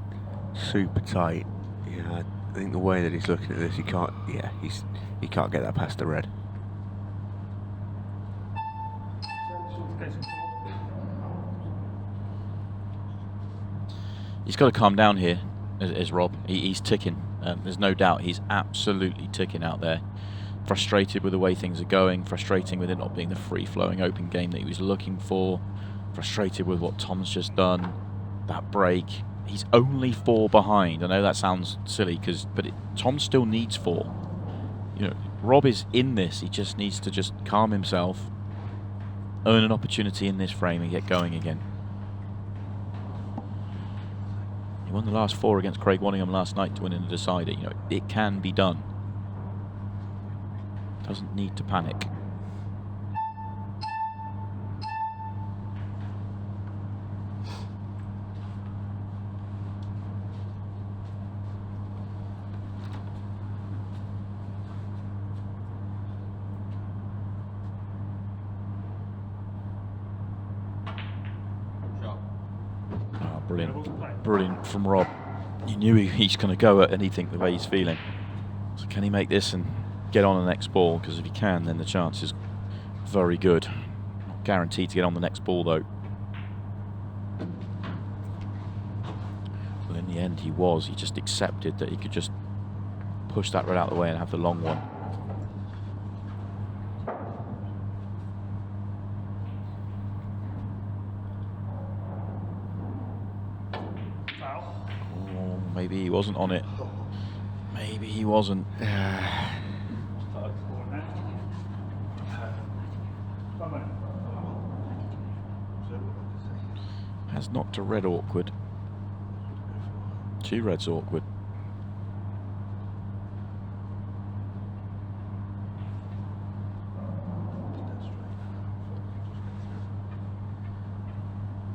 super tight. Yeah, I think the way that he's looking at this, he can't. Yeah, he can't get that past the red. He's got to calm down here, is Rob. He's ticking. There's no doubt he's absolutely ticking out there. Frustrated with the way things are going, frustrating with it not being the free-flowing open game that he was looking for, frustrated with what Tom's just done, that break. He's only 4 behind. I know that sounds silly, but Tom still needs 4. You know, Rob is in this. He just needs to just calm himself, earn an opportunity in this frame and get going again. He won the last 4 against Craig Waddingham last night to win in the decider. You know, it can be done. Doesn't need to panic. Brilliant from Rob. You knew he's going to go at anything the way he's feeling. So can he make this and get on the next ball? Because if he can, then the chance is very good. Not guaranteed to get on the next ball though. Well, in the end he was. He just accepted that he could just push that red out of the way and have the long one. Maybe he wasn't on it. Maybe he wasn't. Has knocked a red awkward. 2 reds awkward.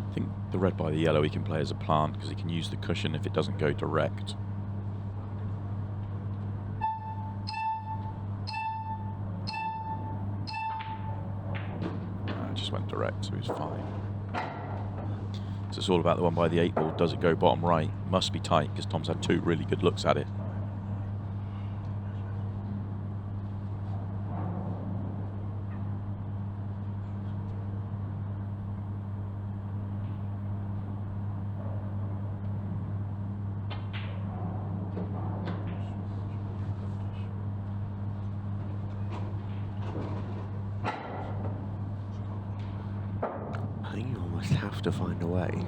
I think the red by the yellow he can play as a plant because he can use the cushion if it doesn't go direct. It just went direct, so he's fine. So it's all about the one by the 8 ball. Does it go bottom right? Must be tight because Tom's had 2 really good looks at it. Have to find a way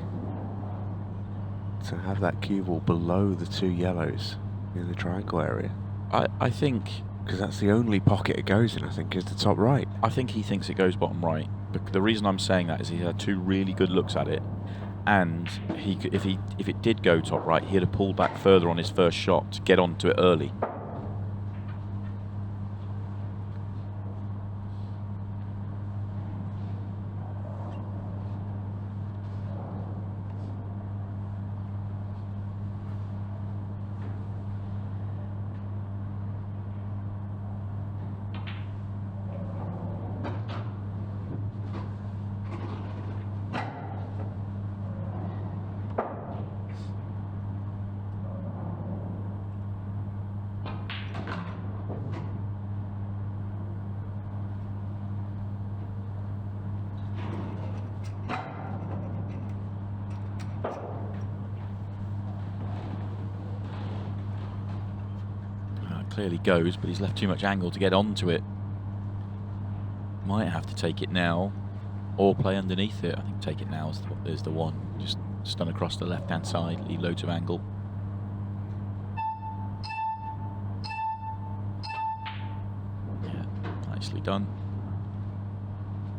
to have that cue ball below the 2 yellows in the triangle area. I think because that's the only pocket it goes in. I think is the top right. I think he thinks it goes bottom right. But the reason I'm saying that is he had 2 really good looks at it, and he could, if it did go top right, he'd have pulled back further on his first shot to get onto it early. Clearly goes, but he's left too much angle to get onto it. Might have to take it now or play underneath it. I think take it now is the one. Just stun across the left-hand side, leave loads of angle. Yeah, nicely done.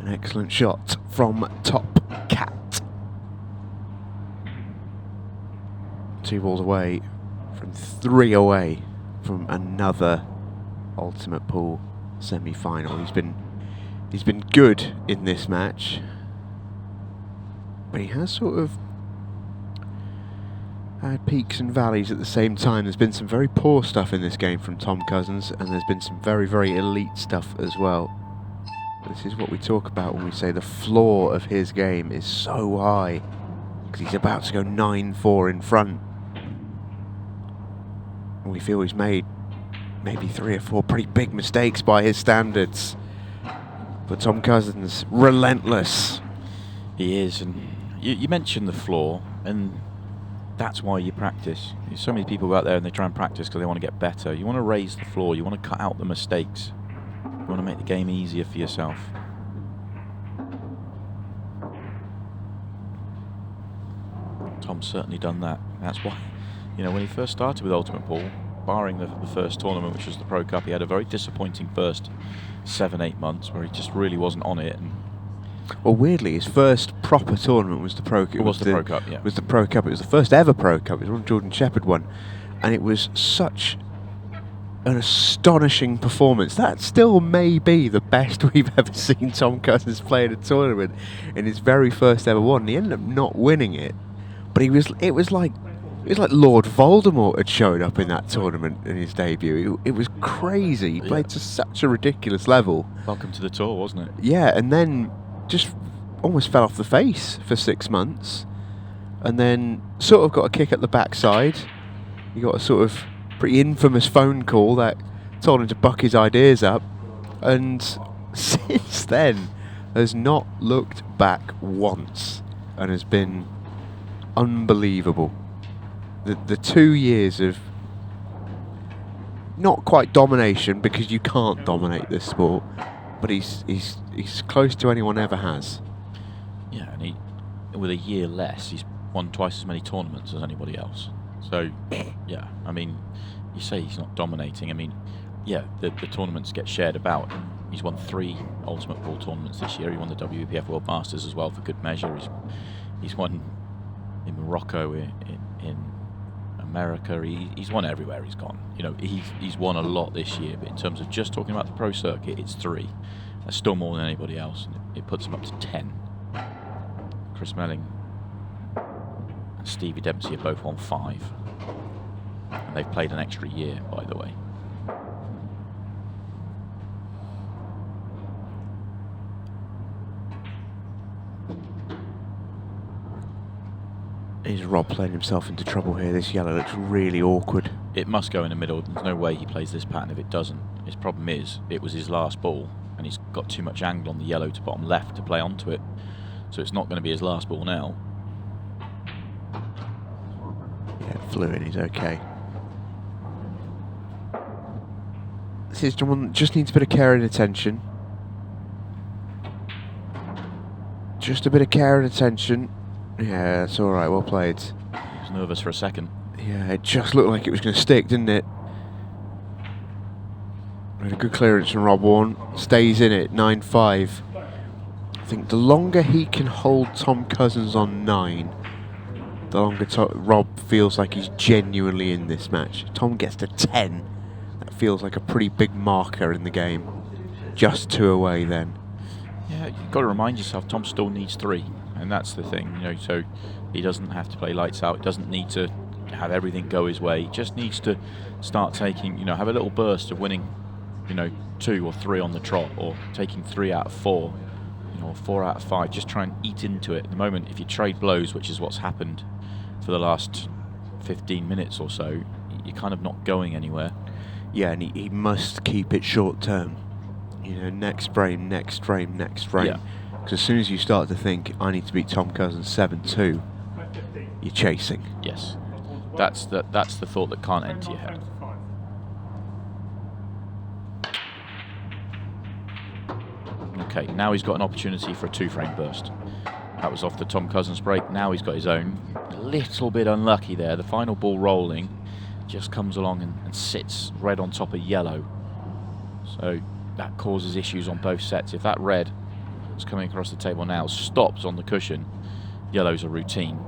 An excellent shot from Top Cat. 2 balls away from 3 away from another Ultimate Pool semi-final. He's been good in this match, but he has sort of had peaks and valleys at the same time. There's been some very poor stuff in this game from Tom Cousins, and there's been some very, very elite stuff as well. This is what we talk about when we say the floor of his game is so high, because he's about to go 9-4 in front. And we feel he's made maybe 3 or 4 pretty big mistakes by his standards. But Tom Cousins, relentless. He is, and you mentioned the floor, and that's why you practice. There's so many people out there and they try and practice because they want to get better. You want to raise the floor, you want to cut out the mistakes. You want to make the game easier for yourself. Tom's certainly done that. That's why, you know, when he first started with Ultimate Pool, barring the first tournament, which was the Pro Cup, he had a very disappointing first 7-8 months where he just really wasn't on it. And well, weirdly, his first proper tournament was the Pro Cup. It was the Pro Cup, yeah. It was the Pro Cup. It was the first ever Pro Cup. It was one Jordan Shepherd won. And it was such an astonishing performance. That still may be the best we've ever seen Tom Cousins play in a tournament in his very first ever one. And he ended up not winning it. But it was like Lord Voldemort had showed up in that tournament in his debut. It was crazy. He played to such a ridiculous level. Welcome to the tour, wasn't it? Yeah, and then just almost fell off the face for 6 months, and then sort of got a kick at the backside. He got a sort of pretty infamous phone call that told him to buck his ideas up, and since then has not looked back once and has been unbelievable. The 2 years of not quite domination, because you can't dominate this sport, but he's close to anyone ever has. Yeah, and with a year less, he's won twice as many tournaments as anybody else. So, yeah, I mean, you say he's not dominating. I mean, yeah, the tournaments get shared about. He's won 3 Ultimate Pool tournaments this year. He won the WPF World Masters as well, for good measure. He's won in Morocco, in America. He's won everywhere he's gone. You know, he's won a lot this year, but in terms of just talking about the pro circuit, it's 3. That's still more than anybody else, and it puts him up to 10. Chris Melling and Stevie Dempsey are both on 5, and they've played an extra year, by the way. Is Rob playing himself into trouble here? This yellow looks really awkward. It must go in the middle. There's no way he plays this pattern if it doesn't. His problem is, it was his last ball, and he's got too much angle on the yellow to bottom left to play onto it. So it's not going to be his last ball now. Yeah, it flew in, he's okay. This is one that just needs a bit of care and attention. Just a bit of care and attention. Yeah, that's alright, well played. He was nervous for a second. Yeah, it just looked like it was going to stick, didn't it? Had a good clearance from Rob Wharne. Stays in it, 9-5. I think the longer he can hold Tom Cousins on 9, the longer Rob feels like he's genuinely in this match. If Tom gets to 10, that feels like a pretty big marker in the game. Just 2 away then. Yeah, you've got to remind yourself, Tom still needs 3. And that's the thing, you know, so he doesn't have to play lights out. He doesn't need to have everything go his way. He just needs to start taking, you know, have a little burst of winning, you know, 2 or 3 on the trot, or taking 3 out of 4, you know, or 4 out of 5. Just try and eat into it. At the moment, if you trade blows, which is what's happened for the last 15 minutes or so, you're kind of not going anywhere. Yeah, and he must keep it short term. You know, next frame, next frame, next frame. Yeah. Because as soon as you start to think, I need to beat Tom Cousins 7-2, you're chasing. Yes. That's the thought that can't enter your head. Okay, now he's got an opportunity for a 2-frame burst. That was off the Tom Cousins break. Now he's got his own. A little bit unlucky there. The final ball rolling just comes along and sits red on top of yellow. So that causes issues on both sets. If that red that's coming across the table now stops on the cushion, yellow's a routine.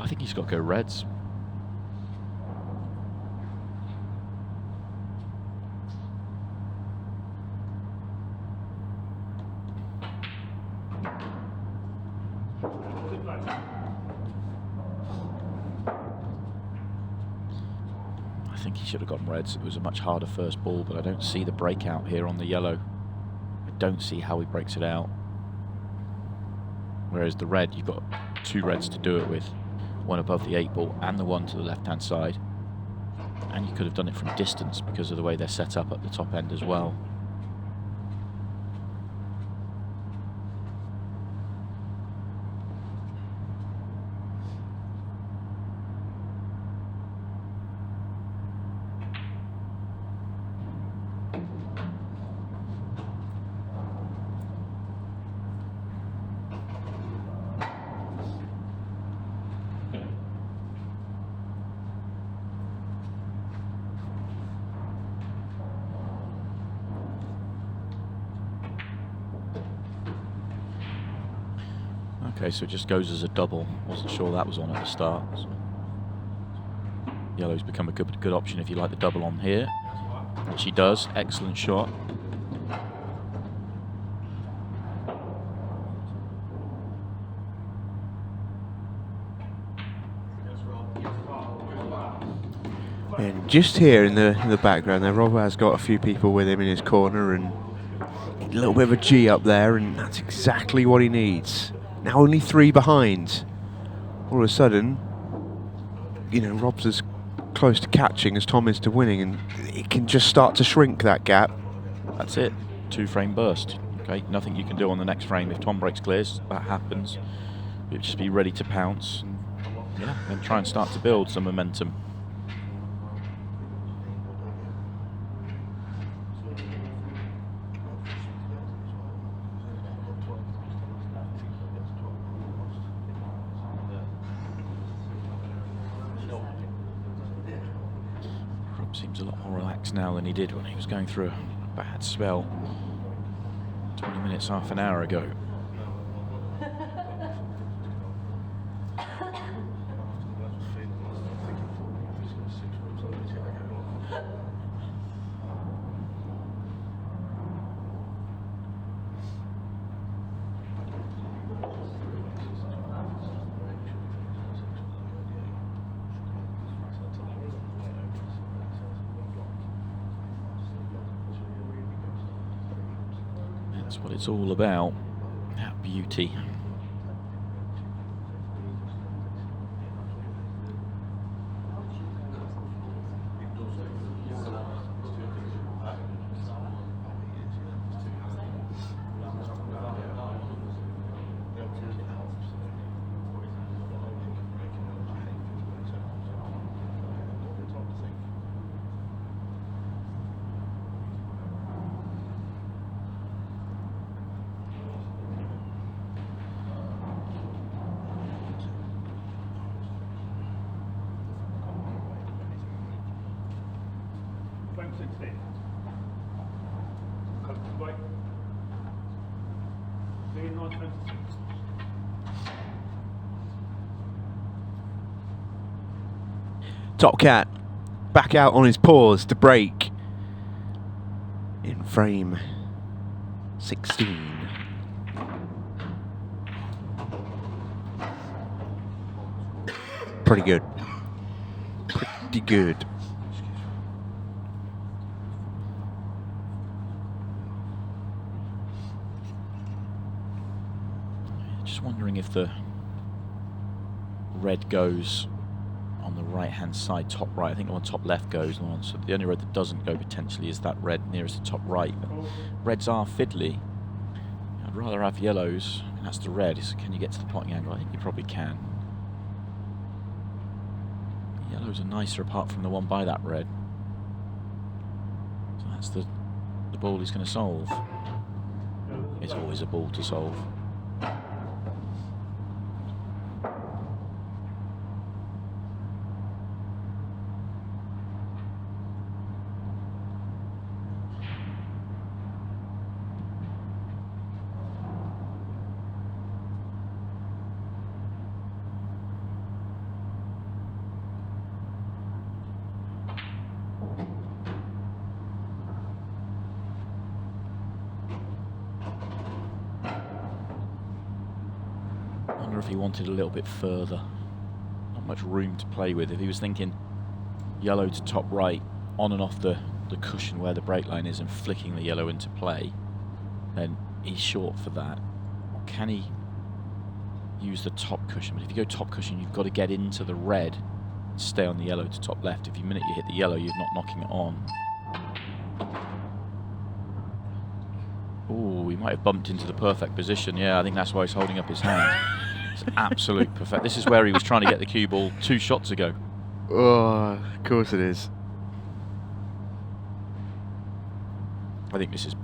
I think he's got to go reds. I think he should have gone reds. It was a much harder first ball, but I don't see the breakout here on the yellow. I don't see how he breaks it out. Whereas the red, you've got 2 reds to do it with. One above the 8 ball and the one to the left-hand side. And you could have done it from distance because of the way they're set up at the top end as well. Okay, so it just goes as a double. Wasn't sure that was on at the start. So yellow's become a good option if you like the double on here, which he does. Excellent shot. And just here in the background there, Rob has got a few people with him in his corner, and a little bit of a G up there, and that's exactly what he needs. Now only 3 behind. All of a sudden, you know, Rob's as close to catching as Tom is to winning, and it can just start to shrink that gap. That's it. 2-frame burst. Okay, nothing you can do on the next frame. If Tom breaks clears, that happens. You'll just be ready to pounce. And, yeah, and try and start to build some momentum. Seems a lot more relaxed now than he did when he was going through a bad spell 20 minutes, half an hour ago. That's what it's all about, that beauty. Top Cat back out on his paws to break in frame 16. Pretty good. Pretty good. Just wondering if the red goes on the right hand side, top right. I think the one top left goes, so the only red that doesn't go potentially is that red nearest the top right. But reds are fiddly. I'd rather have yellows, and that's the red. Can you get to the potting angle? I think you probably can. Those are nicer apart from the one by that red. So that's the ball he's going to solve. It's always a ball to solve. If he wanted a little bit further, not much room to play with. If he was thinking yellow to top right, on and off the cushion where the break line is and flicking the yellow into play, then he's short for that. Or can he use the top cushion? But if you go top cushion, you've got to get into the red and stay on the yellow to top left. If the minute you hit the yellow, you're not knocking it on. Oh, he might have bumped into the perfect position. Yeah, I think that's why he's holding up his hand. Absolute perfect. This is where he was trying to get the cue ball 2 shots ago. Oh, of course it is. I think this is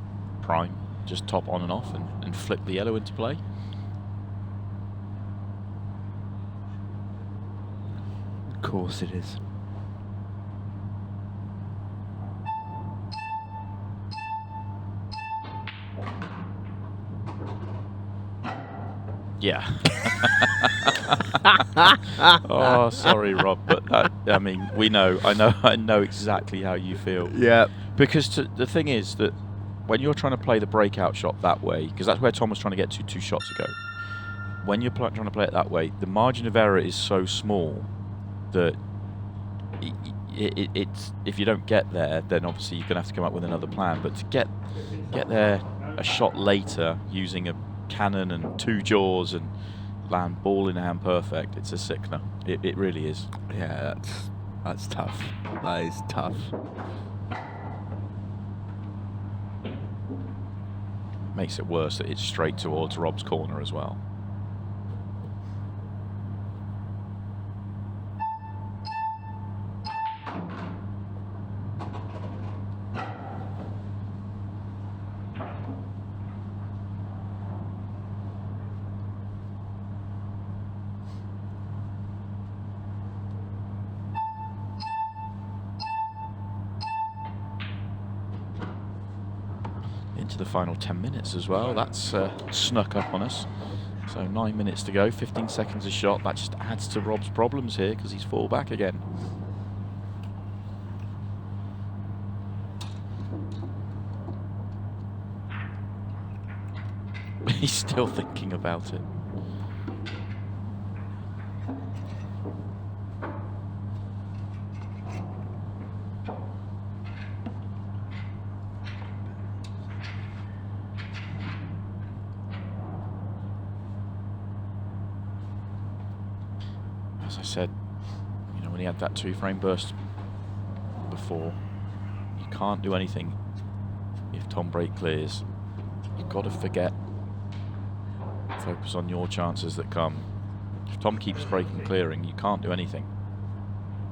prime. Just top on and off and flip the yellow into play. Of course it is. Yeah. Oh, sorry, Rob, but I mean, we know. I know exactly how you feel. Yeah. Because the thing is that when you're trying to play the breakout shot that way, because that's where Tom was trying to get to 2 shots ago. When you're trying to play it that way, the margin of error is so small that it's if you don't get there, then obviously you're going to have to come up with another plan. But to get there a shot later using a cannon and 2 jaws and land ball in hand perfect, it's a sickener. It really is. Yeah, that's tough. That is tough. Makes it worse that it's straight towards Rob's corner as well. Into the final 10 minutes as well. That's snuck up on us. So 9 minutes to go, 15 seconds a shot. That just adds to Rob's problems here because he's fall back again. He's still thinking about it. As I said, you know, when he had that 2-frame burst before, you can't do anything if Tom break clears. You've got to forget. Focus on your chances that come. If Tom keeps breaking clearing, you can't do anything.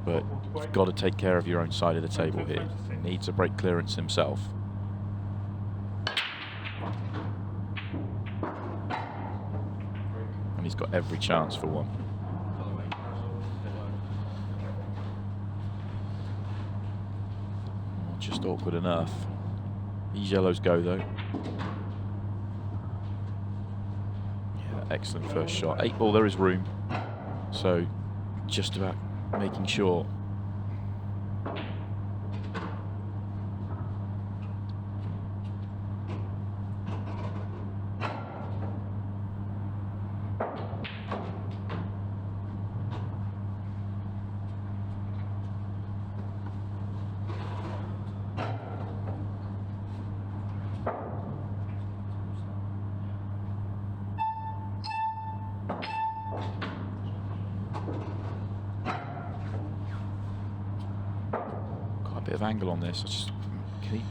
But you've got to take care of your own side of the table here. He needs a break clearance himself. And he's got every chance for one. Just awkward enough. These yellows go though. Yeah, excellent first shot. 8 ball, there is room. So just about making sure. Bit of angle on this. Can he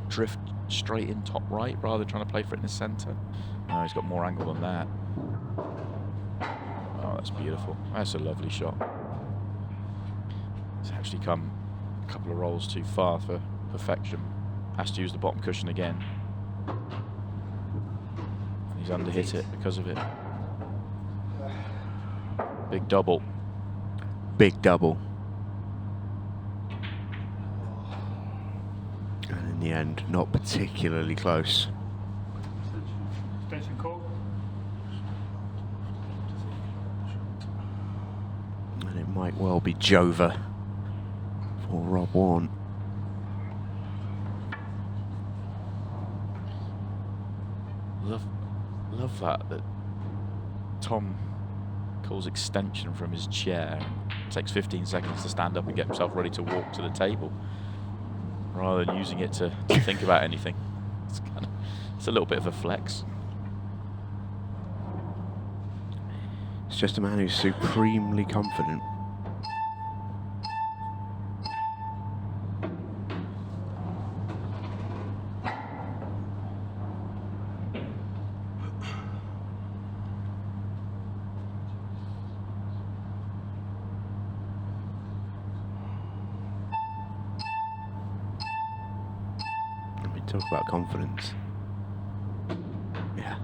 drift straight in top right rather than trying to play for it in the centre? No, he's got more angle than that. Oh, that's beautiful. That's a lovely shot. He's actually come a couple of rolls too far for perfection. Has to use the bottom cushion again. And he's underhit it because of it. Big double. Big double. And in the end, not particularly close. Extension call. And it might well be Jova for Rob Wharne. Love that Tom calls extension from his chair. It takes 15 seconds to stand up and get himself ready to walk to the table, rather than using it to think about anything. It's a little bit of a flex. It's just a man who's supremely confident. Talk about confidence. Yeah.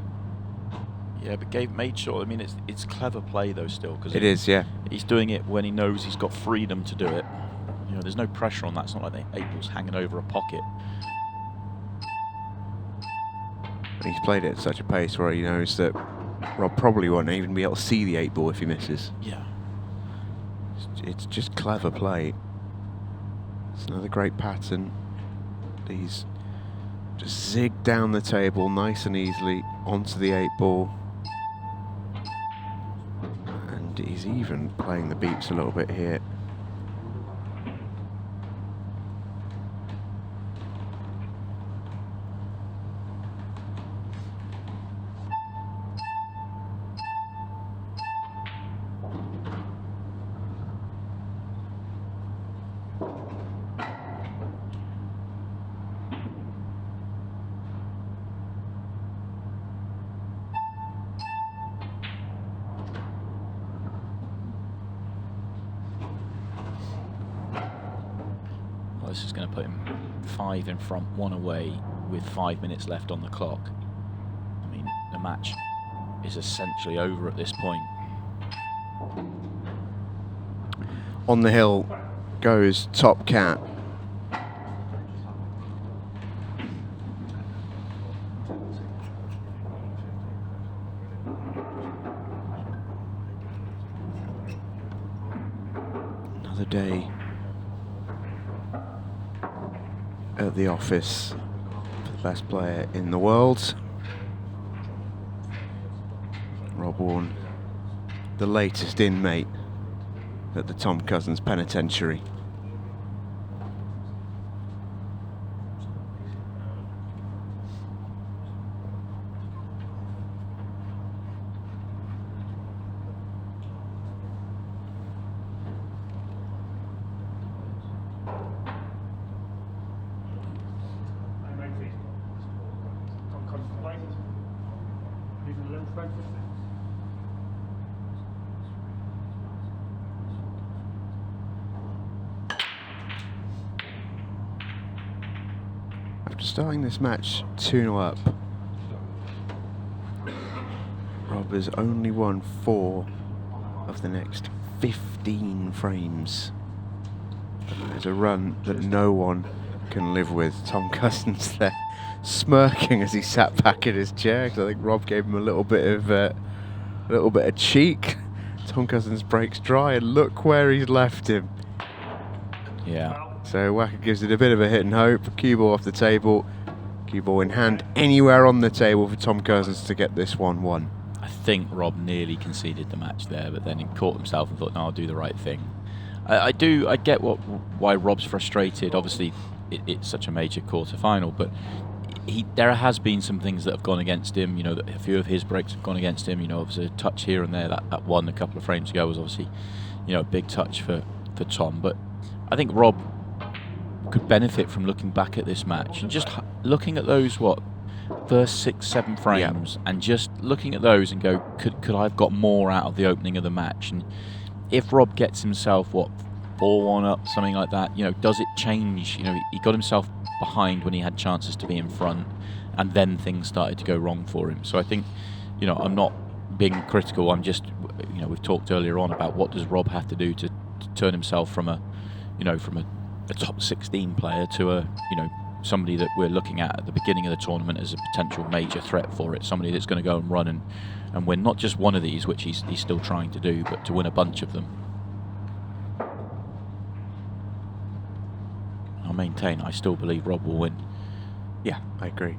Yeah, but Gabe made sure. I mean, it's clever play though still, because It is, yeah. he's doing it when he knows he's got freedom to do it. You know, there's no pressure on that. It's not like the 8-ball's hanging over a pocket. And he's played it at such a pace where he knows that Rob probably won't even be able to see the 8-ball if he misses. Yeah. It's just clever play. It's another great pattern. He's just zig down the table nice and easily onto the 8-ball. And he's even playing the beeps a little bit here. This is going to put him 5 in front, 1 away, with 5 minutes left on the clock. I mean, the match is essentially over at this point. On the hill goes Top Cat. Another day at the office for the best player in the world. Rob Wharne, the latest inmate at the Tom Cousins Penitentiary. After starting this match 2-0 up, Rob has only won 4 of the next 15 frames. There's a run that no one can live with. Tom Cousins there smirking as he sat back in his chair, because I think Rob gave him a little bit of cheek. Tom Cousins breaks dry, and look where he's left him. Yeah. So Wacker gives it a bit of a hit and hope. Cue ball off the table. Cue ball in hand anywhere on the table for Tom Cousins to get this 1-1. I think Rob nearly conceded the match there, but then he caught himself and thought, no, I'll do the right thing. I get why Rob's frustrated. Obviously, it's such a major quarter-final, but there has been some things that have gone against him. You know, a few of his breaks have gone against him. You know, obviously a touch here and there. That one a couple of frames ago was obviously, you know, a big touch for Tom. But I think Rob could benefit from looking back at this match and just looking at those first 6, 7 frames, and just looking at those and go, could I have got more out of the opening of the match? And if Rob gets himself 4 4-1 up, something like that. You know, does it change? You know, he got himself behind when he had chances to be in front, and then things started to go wrong for him. So I think, you know, I'm not being critical. I'm just, you know, we've talked earlier on about what does Rob have to do to turn himself from a, you know, from a top 16 player to a, you know, somebody that we're looking at the beginning of the tournament as a potential major threat for it. Somebody that's going to go and run and win not just one of these, which he's still trying to do, but to win a bunch of them. I'll maintain, I still believe Rob will win. Yeah, I agree.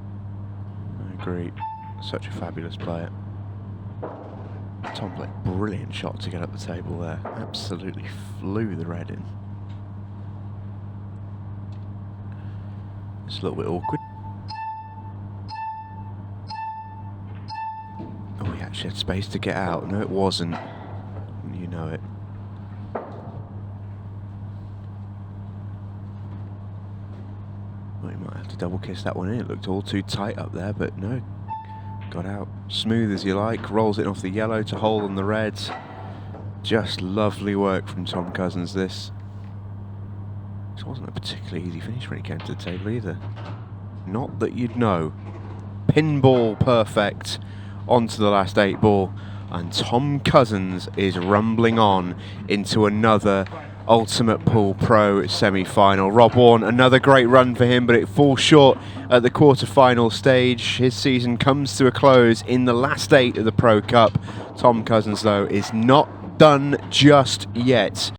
Such a fabulous player. Tom played a brilliant shot to get up the table there. Absolutely flew the red in. It's a little bit awkward. Oh, he actually had space to get out. No, it wasn't. You know it. Well, he might have to double kiss that one in. It looked all too tight up there, but no. Got out. Smooth as you like. Rolls it off the yellow to hold on the reds. Just lovely work from Tom Cousins, this. This wasn't a particularly easy finish when he came to the table either. Not that you'd know. Pinball perfect onto the last 8 ball. And Tom Cousins is rumbling on into another Ultimate Pool Pro semi-final. Rob Wharne, another great run for him, but it falls short at the quarter-final stage. His season comes to a close in the last 8 of the Pro Cup. Tom Cousins, though, is not done just yet.